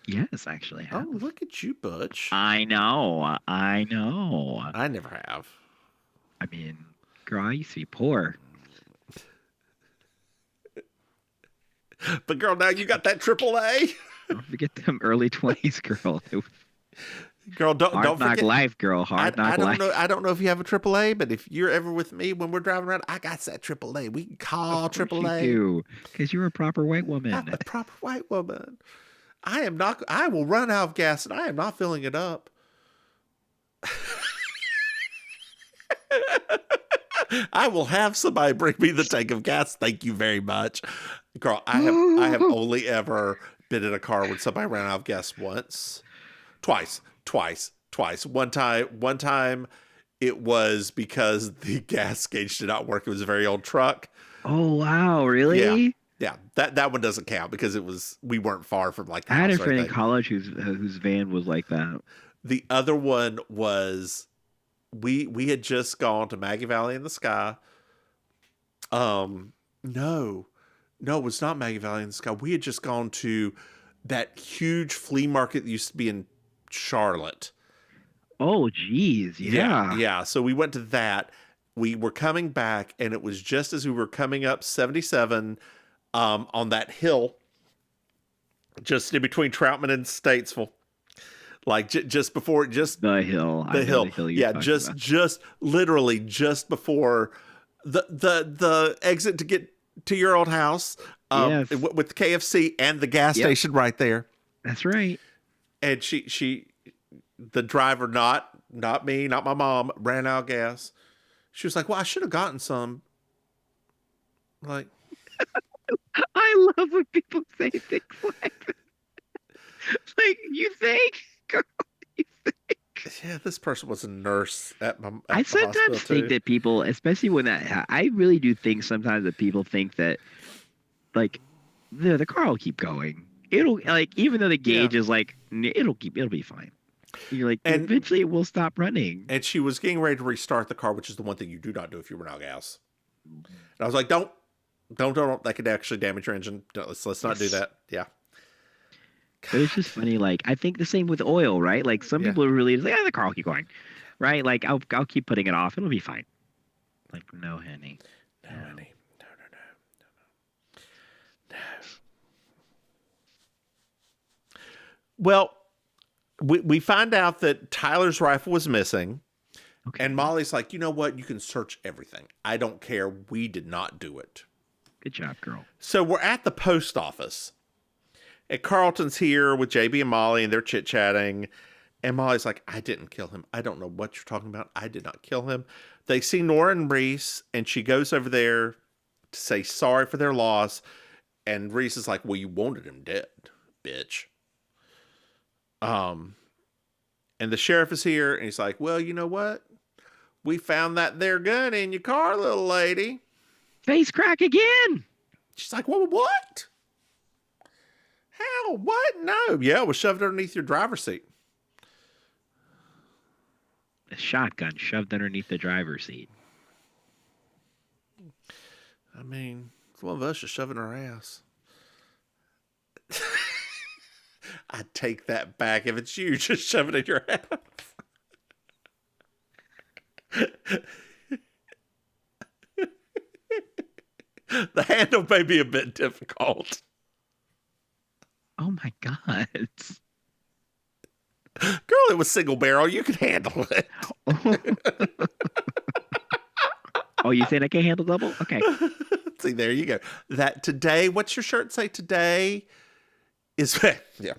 Yes, actually, I have. Oh, look at you, Butch. I know. I know. I never have. I mean, girl, I used to be poor. But girl, now you got that AAA. Don't forget them early 20s, girl. Girl, don't Hard knock forget life, girl. Hard knock life. I don't know if you have a AAA, but if you're ever with me when we're driving around, I got that AAA. We can call Of course AAA. you do, because you're a proper white woman. I'm a proper white woman. I will run out of gas and I am not filling it up. I will have somebody bring me the tank of gas. Thank you very much. Girl, I have only ever been in a car when somebody ran out of gas once. Twice. One time it was because the gas gauge did not work. It was a very old truck. Oh, wow. Really? Yeah. That one doesn't count because we weren't far from like the I had house a friend or in college whose van was like that. The other one was we had just gone to Maggie Valley in the Sky. No, it was not Maggie Valley in the Sky. We had just gone to that huge flea market that used to be in Charlotte. Oh, geez. Yeah. Yeah. So we went to that. We were coming back, and it was just as we were coming up 77 on that hill, just in between Troutman and Statesville. Like just before, the hill. The hill. Yeah, just literally just before the exit to get to your old house. Yes. With the KFC and the gas station right there. That's right. And the driver, not me, not my mom, ran out of gas. She was like, "Well, I should have gotten some." Like, I love when people say things like that. Like, you think? Girl, you think? Yeah, this person was a nurse at my. I sometimes think that people, especially when I really do think sometimes that people think that, like, the car will keep going. It'll, like, even though the gauge is like, it'll be fine. You're like, and eventually it will stop running. And she was getting ready to restart the car, which is the one thing you do not do if you run out of gas. And I was like, don't. That could actually damage your engine. Let's not do that. Yeah. But it's just funny. Like, I think the same with oil, right? Like, some people are really like, the car will keep going, right? Like, I'll keep putting it off. It'll be fine. Like, no, honey. No, honey. No. Well, we find out that Tyler's rifle was missing. Okay. And Molly's like, you know what? You can search everything. I don't care. We did not do it. Good job, girl. So we're at the post office. And Carlton's here with JB and Molly, and they're chit-chatting. And Molly's like, I didn't kill him. I don't know what you're talking about. I did not kill him. They see Nora and Reese, and she goes over there to say sorry for their loss. And Reese is like, well, you wanted him dead, bitch. And the sheriff is here, and he's like, well, you know what? We found that there gun in your car, little lady. Face crack again. She's like, well, what? How? What? No. Yeah, it was shoved underneath your driver's seat. A shotgun shoved underneath the driver's seat. I mean, it's one of us just shoving our ass. I'd take that back if it's you just shoving it in your ass. The handle may be a bit difficult. Oh my God. Girl, it was single barrel. You could handle it. Oh, you saying I can't handle double? Okay. See, there you go. That today, what's your shirt say? Today is, yeah.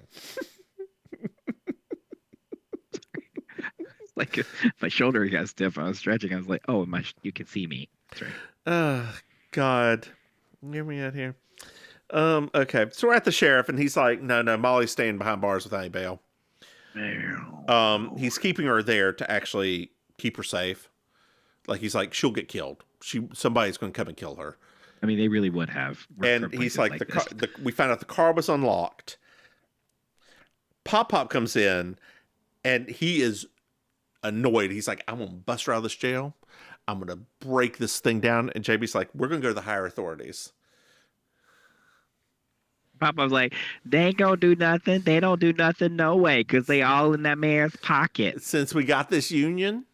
Like my shoulder got stiff. I was stretching. I was like, oh, you can see me. That's right. God. Hear me out here. Okay. So we're at the sheriff, and he's like, no, Molly's staying behind bars without any bail. He's keeping her there to actually keep her safe. Like, he's like, she'll get killed. Somebody's going to come and kill her. I mean, they really would have. And he's like, we found out the car was unlocked. Pop Pop comes in, and he is annoyed. He's like, I'm going to bust her out of this jail. I'm going to break this thing down. And JB's like, we're going to go to the higher authorities. Papa's like, they ain't gonna do nothing. They don't do nothing, no way, because they all in that man's pocket. Since we got this union.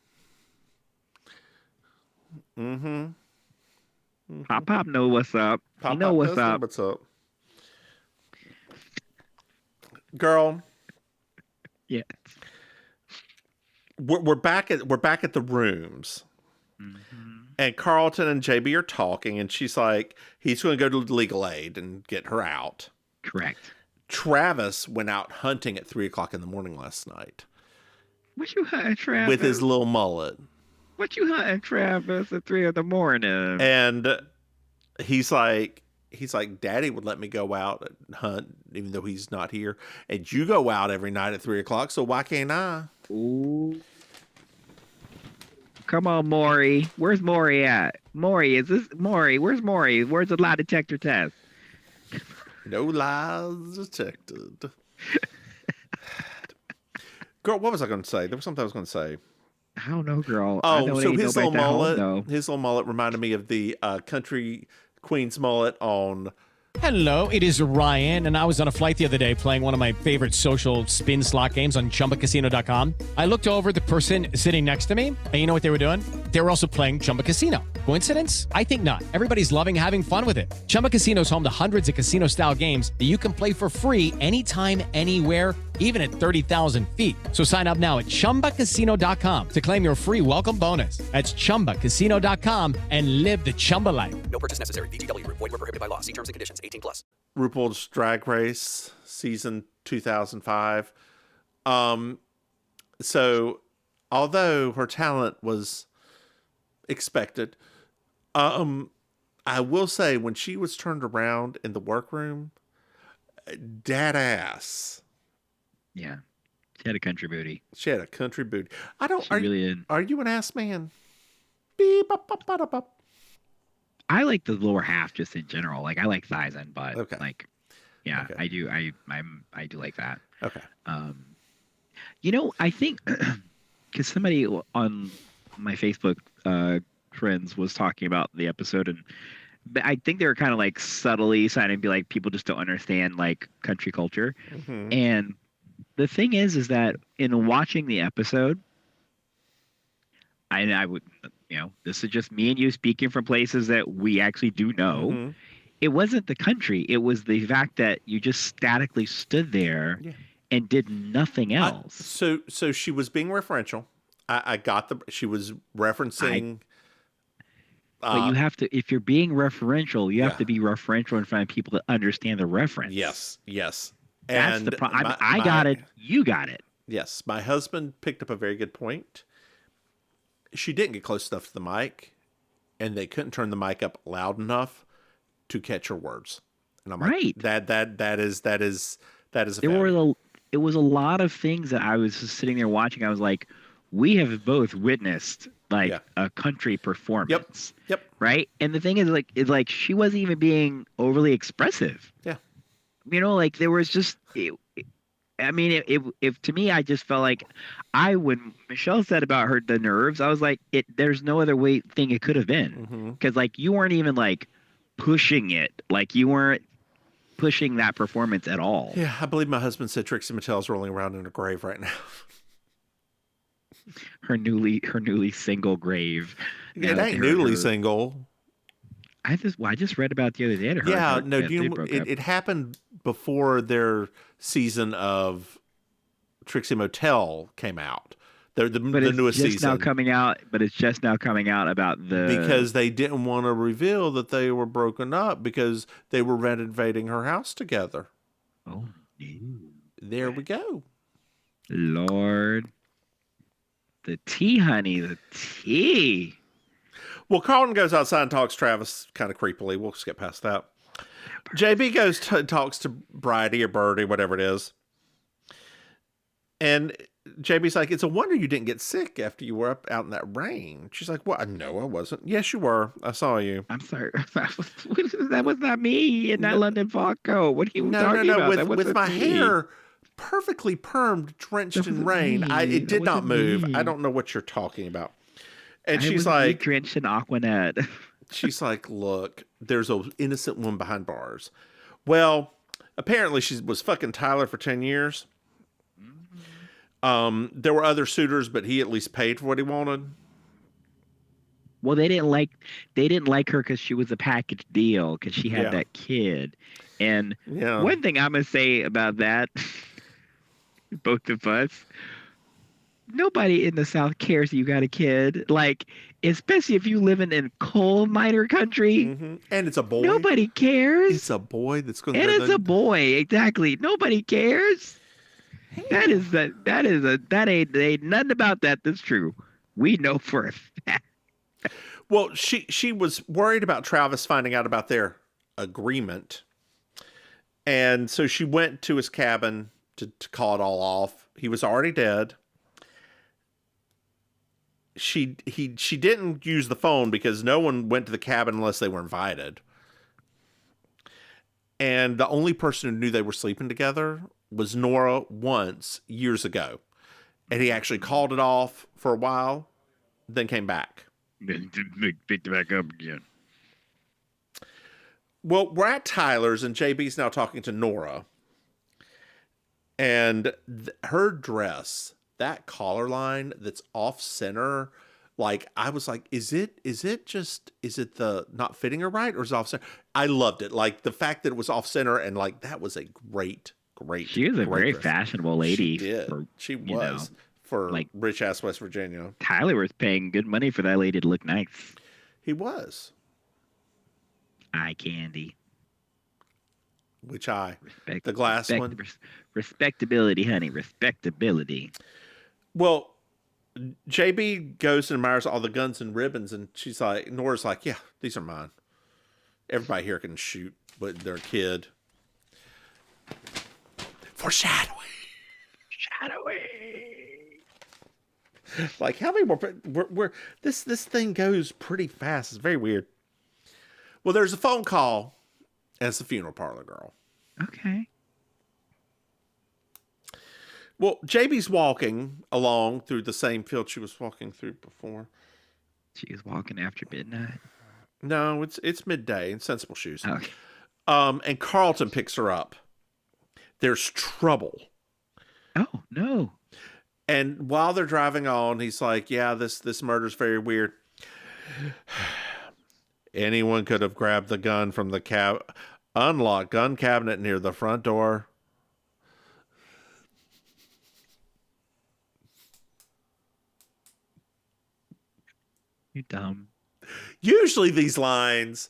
Pop know what's up. He know what's up. What's up. Girl. Yeah. We're back at the rooms. And Carlton and JB are talking, and she's like, he's going to go to legal aid and get her out. Correct. Travis went out hunting at 3:00 in the morning last night. What you hunting, Travis? With his little mullet. What you hunting, Travis, at 3 a.m? And he's like, Daddy would let me go out and hunt, even though he's not here. And you go out every night at 3:00, so why can't I? Ooh. Come on, Maury. Where's Maury at? Maury, where's Maury? Where's the lie detector test? No lies detected. Girl, what was I going to say? There was something I was going to say. I don't know, girl. Oh, so his little mullet reminded me of the country queen's mullet on... Hello, it is Ryan, and I was on a flight the other day playing one of my favorite social spin slot games on ChumbaCasino.com. I looked over at the person sitting next to me, and you know what they were doing? They were also playing Chumba Casino. Coincidence? I think not. Everybody's loving having fun with it. Chumba Casino is home to hundreds of casino-style games that you can play for free anytime, anywhere, even at 30,000 feet. So sign up now at ChumbaCasino.com to claim your free welcome bonus. That's ChumbaCasino.com and live the Chumba life. No purchase necessary. VGW Group. Void where prohibited by law. See terms and conditions. 18+. RuPaul's Drag Race season 2005. So although her talent was expected, I will say when she was turned around in the workroom, dead ass. Yeah. She had a country booty. She had a country booty. Are you an ass man? Beep, bop, bop, bop, bop. I like the lower half just in general. Like I like thighs and butt. Okay. Like, yeah, Okay. I do. I do like that. Okay. I think because somebody on my Facebook friends was talking about the episode, and I think they were kind of like subtly trying to be like people just don't understand like country culture. Mm-hmm. And the thing is that in watching the episode, I would, this is just me and you speaking from places that we actually do know. Mm-hmm. It wasn't the country. It was the fact that you just statically stood there and did nothing else. So she was being referential. I got she was referencing. But you have to, if you're being referential, you have to be referential in front of people that understand the reference. Yes. That's And the problem. I got it. You got it. Yes. My husband picked up a very good point. She didn't get close enough to the mic, and they couldn't turn the mic up loud enough to catch her words. And I'm like, that is a fact. It was a lot of things that I was just sitting there watching. I was like, we have both witnessed a country performance. Yep. Right. And the thing is like she wasn't even being overly expressive. Yeah. There was just, if to me, I just felt like when Michelle said about the nerves, I was like, there's no other thing it could have been. Because you weren't even pushing it. You weren't pushing that performance at all. Yeah. I believe my husband said Trixie Mattel's rolling around in a grave right now. Her newly single grave. It ain't newly single. I just read about the other day. It happened before their season of Trixie Mattel came out. The newest season. But it's just now coming out about because they didn't want to reveal that they were broken up because they were renovating her house together. Oh, there we go. Lord. The tea, honey, the tea. Well, Carlton goes outside and talks to Travis kind of creepily. We'll skip past that. JB goes talks to Bridie or Birdie, whatever it is. And JB's like, it's a wonder you didn't get sick after you were out in that rain. She's like, what? No, I wasn't. Yes, you were. I saw you. I'm sorry. That was not me in that London fog coat. What are you talking about? With my hair perfectly permed, drenched in rain. It did not move. I don't know what you're talking about. And she's like, drenched in Aquanet. she's like, look, there's an innocent woman behind bars. Well, apparently she was fucking Tyler for 10 years. There were other suitors, but he at least paid for what he wanted. Well, they didn't like her because she was a package deal because she had that kid. And one thing I'm gonna say about that, both of us, nobody in the South cares that you got a kid. Like, especially if you live in coal miner country. Mm-hmm. And it's a boy. Nobody cares. It's a boy that's going to. And it's a boy, exactly. Nobody cares. That ain't nothing about that's true. We know for a fact. Well, she was worried about Travis finding out about their agreement. And so she went to his cabin to call it all off. He was already dead. She didn't use the phone because no one went to the cabin unless they were invited. And the only person who knew they were sleeping together was Nora once years ago. And he actually called it off for a while, then came back. Then picked it back up again. Well, we're at Tyler's and JB's now talking to Nora. And her dress, that collar line that's off center, like I was like, is it the not fitting her right or is it off center? I loved it. Like the fact that it was off center and like that was a great. She was a very dress. Fashionable lady. She was for like rich ass West Virginia. Tyler was paying good money for that lady to look nice. He was. Eye candy. Which eye? The glass one? Respectability, honey. Respectability. Well, JB goes and admires all the guns and ribbons, and she's like, Nora's like, yeah, these are mine. Everybody here can shoot, but they're a kid. Foreshadowing. Like, how many more? We're this thing goes pretty fast. It's very weird. Well, there's a phone call, and it's the funeral parlor girl. Okay. Well, JB's walking along through the same field she was walking through before. She was walking after midnight. No, it's midday in sensible shoes. Okay. And Carlton picks her up. There's trouble. Oh no. And while they're driving on, he's like, yeah, this murder's very weird. Anyone could have grabbed the gun from the unlocked gun cabinet near the front door. You're dumb. Usually these lines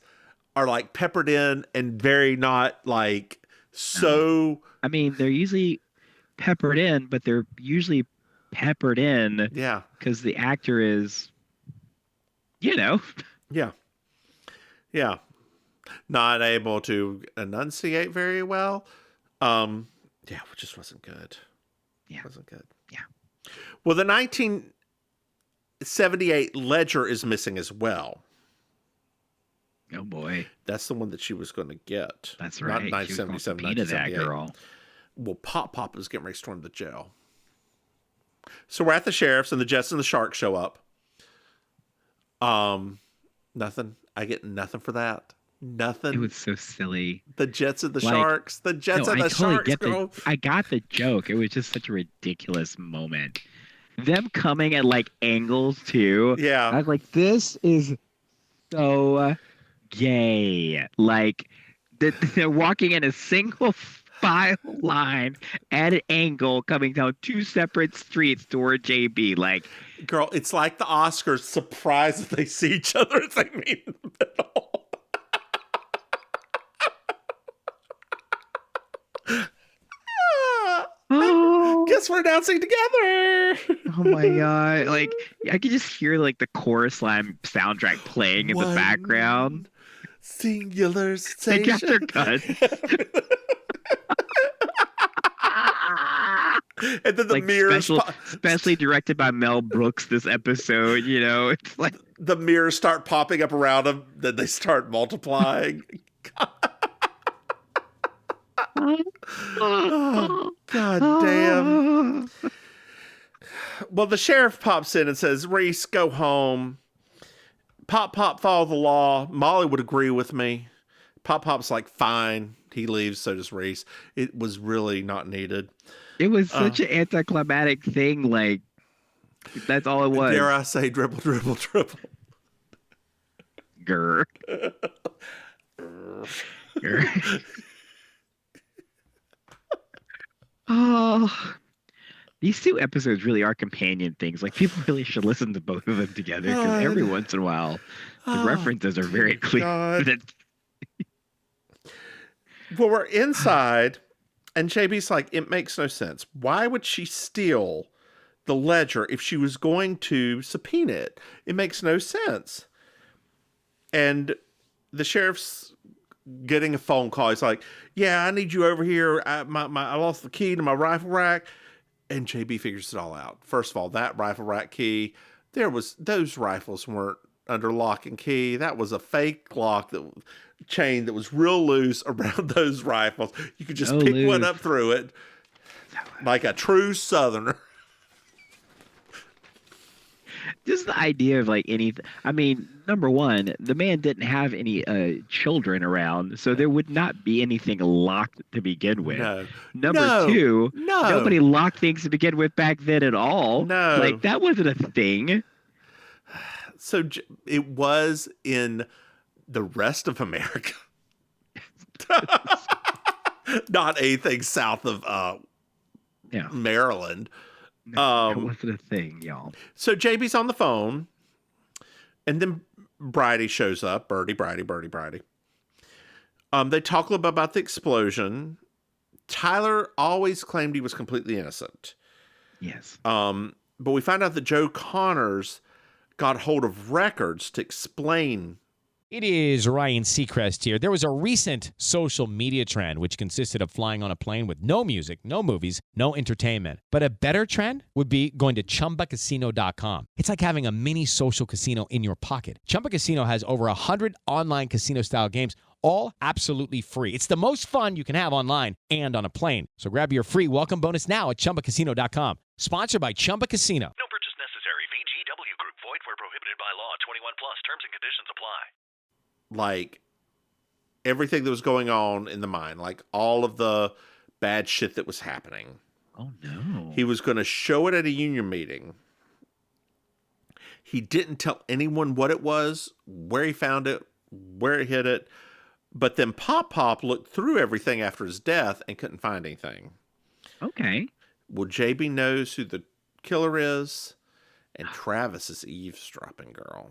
are like peppered in and very not like so. I mean, they're usually peppered in, but they're usually peppered in. Yeah. Because the actor is, Yeah. Yeah. Not able to enunciate very well. Yeah, it just wasn't good. Yeah. Wasn't good. Yeah. Well, the 1978 Ledger is missing as well. Oh boy. That's the one that she was going to get. That's right. Not 1977, 1978. That girl. Well, Pop is getting ready to storm the jail. So we're at the sheriff's and the Jets and the Sharks show up. Nothing. I get nothing for that. Nothing. It was so silly. The Jets and the Sharks. The Jets and the Sharks. I got the joke. It was just such a ridiculous moment. Them coming at like angles too. Yeah. I was like, this is so gay. Like they're walking in a single file line at an angle coming down two separate streets toward JB. Like, girl, it's like the Oscars surprised that they see each other as they meet in the middle. Guess we're dancing together. Oh my god! Like I could just hear like the chorus line soundtrack playing in the background. Singular They got their station. guns. And then the Like mirrors, specially directed by Mel Brooks. This episode, you know, it's like the mirrors start popping up around them. Then they start multiplying. Oh, God damn. Well, the sheriff pops in and says, Reese, go home. Pop follow the law. Molly would agree with me. Pop's like, fine. He leaves, so does Reese. It was really not needed. It was such an anticlimactic thing. Like, that's all it was. Dare I say dribble, dribble, dribble. Grr. Grr. Oh, these two episodes really are companion things. Like, people really should listen to both of them together, because every once in a while, the references are very clear. Well, we're inside, and JB's like, it makes no sense. Why would she steal the ledger if she was going to subpoena it? It makes no sense. And the sheriff's getting a phone call. He's like, yeah, I need you over here. I lost the key to my rifle rack. And JB figures it all out. First of all, that rifle rack key, those rifles weren't under lock and key. That was a fake chain that was real loose around those rifles. You could just pick one up through it like a true Southerner. Just the idea of like anything. I mean, number one, the man didn't have any children around, so there would not be anything locked to begin with. No. Number two, nobody locked things to begin with back then at all. No. Like, that wasn't a thing. So it was in the rest of America. Not anything south of Maryland. No, it wasn't a thing, y'all. So JB's on the phone, and then Bridie shows up. Bridie. They talk a little bit about the explosion. Tyler always claimed he was completely innocent. Yes. But we find out that Joe Connors got hold of records to explain. It is Ryan Seacrest here. There was a recent social media trend which consisted of flying on a plane with no music, no movies, no entertainment. But a better trend would be going to ChumbaCasino.com. It's like having a mini social casino in your pocket. Chumba Casino has over 100 online casino-style games, all absolutely free. It's the most fun you can have online and on a plane. So grab your free welcome bonus now at ChumbaCasino.com. Sponsored by Chumba Casino. No purchase necessary. VGW Group. Void where prohibited by law. 21 plus. Terms and conditions apply. Like everything that was going on in the mine, like all of the bad shit that was happening. Oh no. He was going to show it at a union meeting. He didn't tell anyone what it was, where he found it, where he hid it. But then Pop looked through everything after his death and couldn't find anything. Okay. Well, JB knows who the killer is, and Travis is eavesdropping, girl.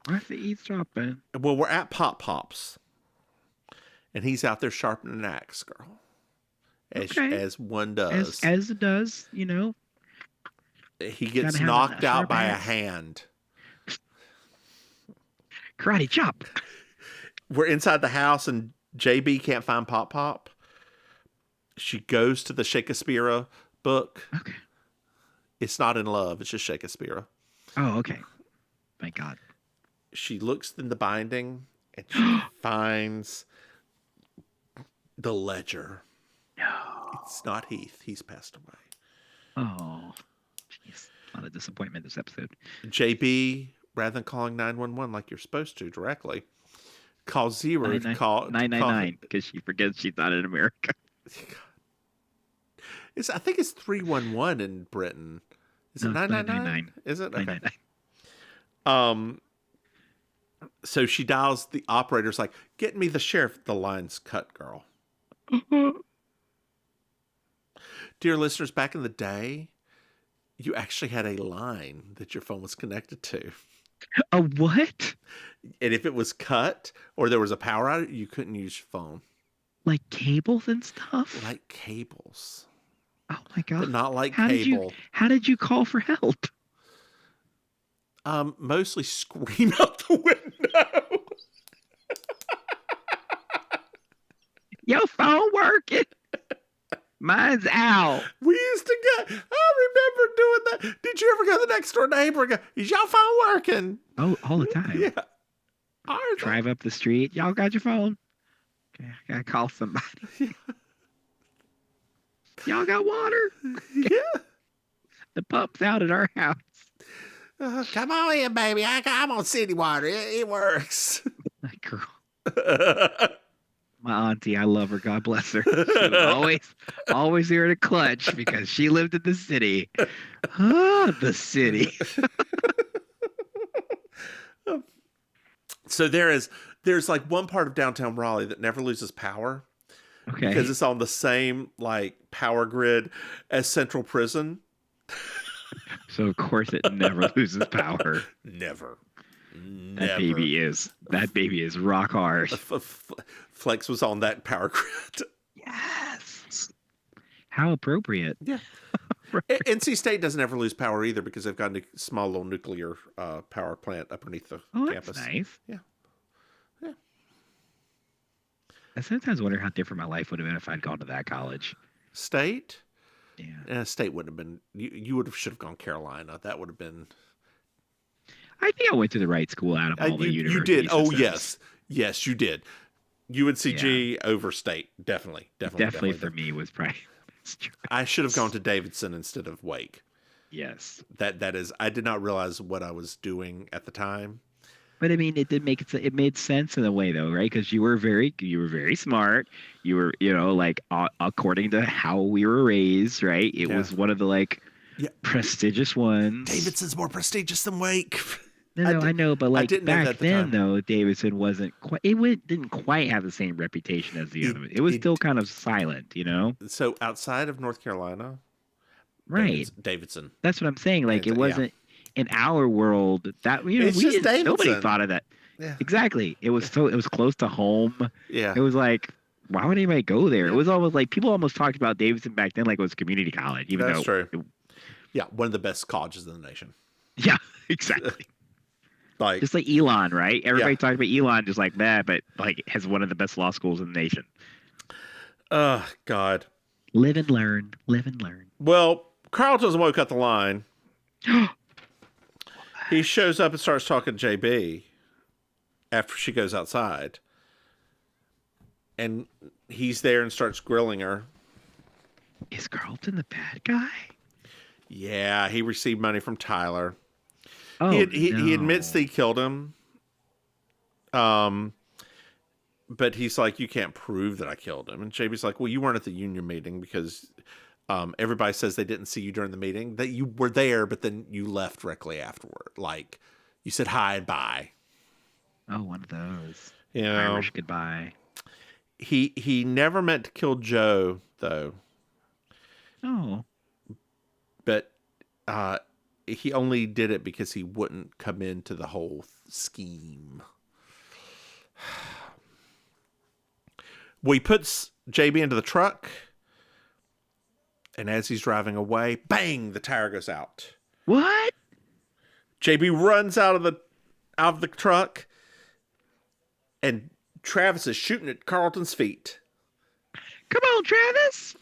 Where's the eavesdropping? Well, we're at Pop's, and he's out there sharpening an axe, girl. As one does. As it does, you know. He gets knocked out by a hand. Karate chop. We're inside the house, and JB can't find Pop. She goes to the Shakespeare book. Okay. It's not in love. It's just Shakespeare. Oh, okay. Thank God. She looks in the binding, and she finds the ledger. No. It's not Heath. He's passed away. Oh, jeez. A lot of disappointment this episode. JB, rather than calling 911 like you're supposed to directly, call 0 to call 999 because she forgets she's not in America. I think it's 311 in Britain. Is it 999? Is it? Okay. 999. So she dials the operator's like, get me the sheriff. The line's cut, girl. Dear listeners, back in the day, you actually had a line that your phone was connected to. A what? And if it was cut or there was a power outage, you couldn't use your phone. Like cables and stuff? Like cables. Oh my God. But not like cable. How did you call for help? Mostly scream out the window. Your phone working? Mine's out. We used to get, I remember doing that. Did you ever go to the next door neighbor and go, is your phone working? Oh, all the time. Yeah. Drive up the street. Y'all got your phone? Okay, I gotta call somebody. Y'all got water? Yeah. The pump's out at our house. Come on in, baby. I'm on city water. It works. That girl. My auntie, I love her. God bless her. She was always there to clutch because she lived in the city. The city. So there's like one part of downtown Raleigh that never loses power. Okay. Because it's on the same like power grid as Central Prison. So of course it never loses power. Never. That baby is rock hard. Flex was on that power grid. Yes. How appropriate. Yeah. NC State doesn't ever lose power either because they've got a small little nuclear power plant underneath the campus. That's nice. Yeah. Yeah. I sometimes wonder how different my life would have been if I'd gone to that college. State? Yeah. State wouldn't have been. You should have gone Carolina. That would have been. I think I went to the right school out of all the universities. You did. Oh, yes. Yes, you did. UNCG over State. Definitely for me was probably. I should have gone to Davidson instead of Wake. Yes. That is. I did not realize what I was doing at the time. But I mean, it made sense in a way though, right? Because you were very smart. You were, like according to how we were raised, right? It was one of the prestigious ones. Davidson's more prestigious than Wake. No, I know, but back then though, Davidson wasn't quite. Didn't quite have the same reputation as the other. It was still kind of silent, So outside of North Carolina, right? Davidson. That's what I'm saying. Like it wasn't. In our world, that nobody thought of that. Yeah. Exactly. It was close to home. Yeah. It was like, why would anybody go there? It was almost like people almost talked about Davidson back then like it was community college. That's true. One of the best colleges in the nation. Yeah, exactly. Just like Elon, right? Everybody talked about Elon just like that, but like has one of the best law schools in the nation. Oh God. Live and learn. Live and learn. Well, Carlton's woke up the line. He shows up and starts talking to JB after she goes outside. And he's there and starts grilling her. Is Carlton the bad guy? Yeah, he received money from Tyler. Oh, he admits that he killed him. But he's like, you can't prove that I killed him. And JB's like, well, you weren't at the union meeting because everybody says they didn't see you during the meeting. That you were there, but then you left directly afterward. Like, you said hi and bye. Oh, one of those. Irish goodbye. He never meant to kill Joe, though. Oh. But he only did it because he wouldn't come into the whole scheme. Well, he puts JB into the truck. And as he's driving away, bang, the tire goes out. What? JB runs out of the truck, and Travis is shooting at Carlton's feet. Come on, Travis.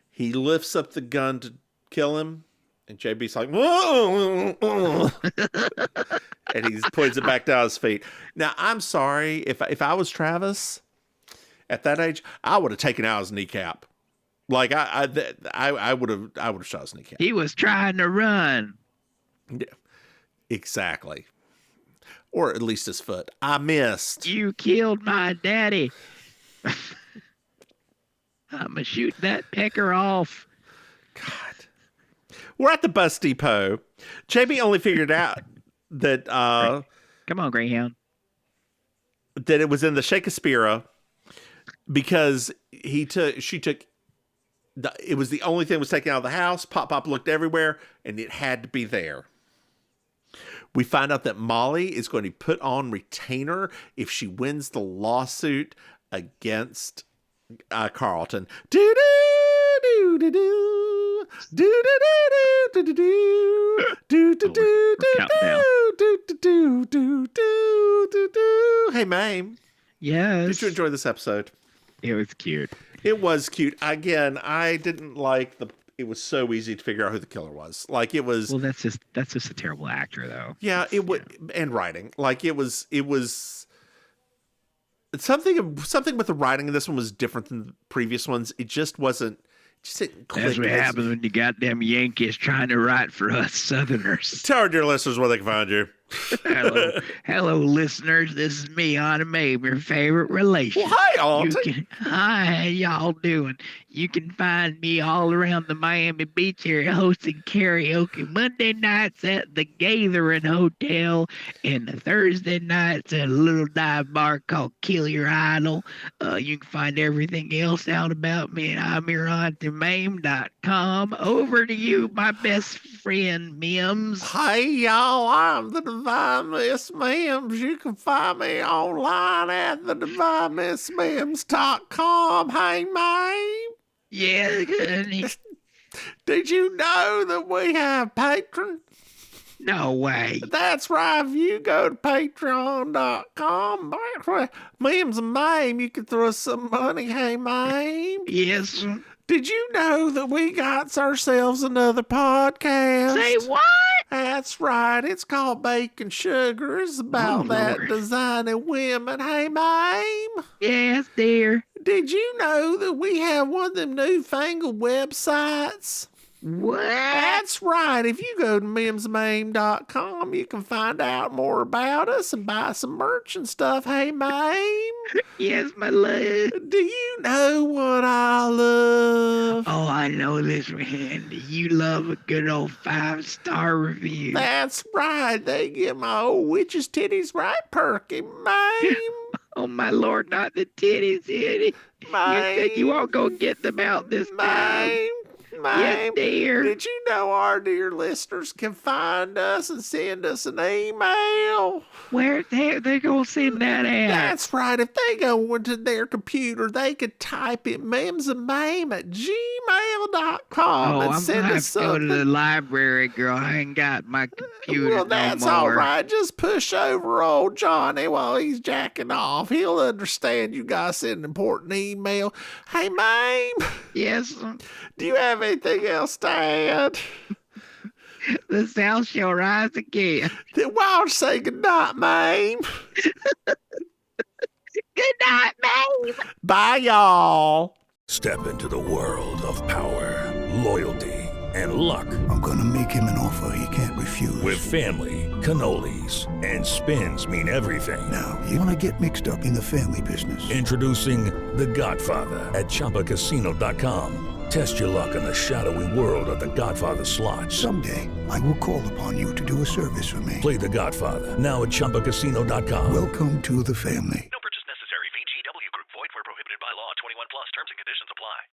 He lifts up the gun to kill him, and JB's like, whoa, and he points it back down his feet. Now, I'm sorry, if I was Travis at that age, I would have taken out his kneecap. Like I would have shot his kneecap. He was trying to run. Yeah, exactly. Or at least his foot. I missed. You killed my daddy. I'm gonna shoot that pecker off. God. We're at the bus depot. JB only figured out that come on, Greyhound. That it was in the Shakespeare because she took. It was the only thing that was taken out of the house. Pop looked everywhere, and it had to be there. We find out that Molly is going to put on retainer if she wins the lawsuit against Carlton. Do do do do do do do do do do do do do do do. Hey, Maim. Yes. Did you enjoy this episode? It was cute. It was cute. Again, I didn't like it was so easy to figure out who the killer was. Like it was. Well, that's just a terrible actor, though. Yeah, it would, and writing. Like it was something with the writing of this one was different than the previous ones. It just wasn't. Just didn't click. That's what happens when you goddamn Yankees trying to write for us Southerners. Tell our dear listeners where they can find you. Hello, listeners. This is me, Auntie Maim, your favorite relation. Well, hi, Auntie. Hi, how y'all doing? You can find me all around the Miami Beach area hosting karaoke Monday nights at the Gathering Hotel and the Thursday nights at a little dive bar called Kill Your Idol. You can find everything else out about me at I'mYourAuntieMaim.com. Over to you, my best friend, Mims. Hey, y'all. I'm the Divine Miss Mims. You can find me online at thedivinemissmims.com. Hey, Maim. Yeah, honey. Did you know that we have patrons? No way. That's right. If you go to patreon.com, Mims and Maim, you can throw us some money. Hey, Maim. Yes. Did you know that we got ourselves another podcast? Say what? That's right. It's called Bacon Sugar. It's about that designing women. Hey, Maim. Yes, dear. Did you know that we have one of them newfangled websites? What? That's right. If you go to mimsmaim.com, you can find out more about us and buy some merch and stuff. Hey, Maim. Yes, my love. Do you know what I love? Oh, I know this, man. You love a good old 5-star review. That's right. They get my old witch's titties right perky, Maim. Oh, my Lord, not the titties, Eddie. Maim. You said you won't go get them out this time. Maim. Yes, dear. Did you know our dear listeners can find us and send us an email? Where they're going to send that at? That's right. If they go into their computer, they could type in mimsandmaim@gmail.com Oh, and I'm send going to us have to go something. to the library, girl. I ain't got my computer Well, that's no more. all right. Just push over old Johnny while he's jacking off. He'll understand you guys send an important email. Hey, Maim. Yes. Do you have anything else to add? The South shall rise again. Then why don't you say goodnight, Maim? Good night, Maim. Bye, y'all. Step into the world of power, loyalty, and luck. I'm gonna make him an offer he can't refuse. With family, cannolis, and spins mean everything. Now, you wanna get mixed up in the family business. Introducing The Godfather at ChumbaCasino.com. Test your luck in the shadowy world of The Godfather slot. Someday, I will call upon you to do a service for me. Play The Godfather now at ChumbaCasino.com. Welcome to the family.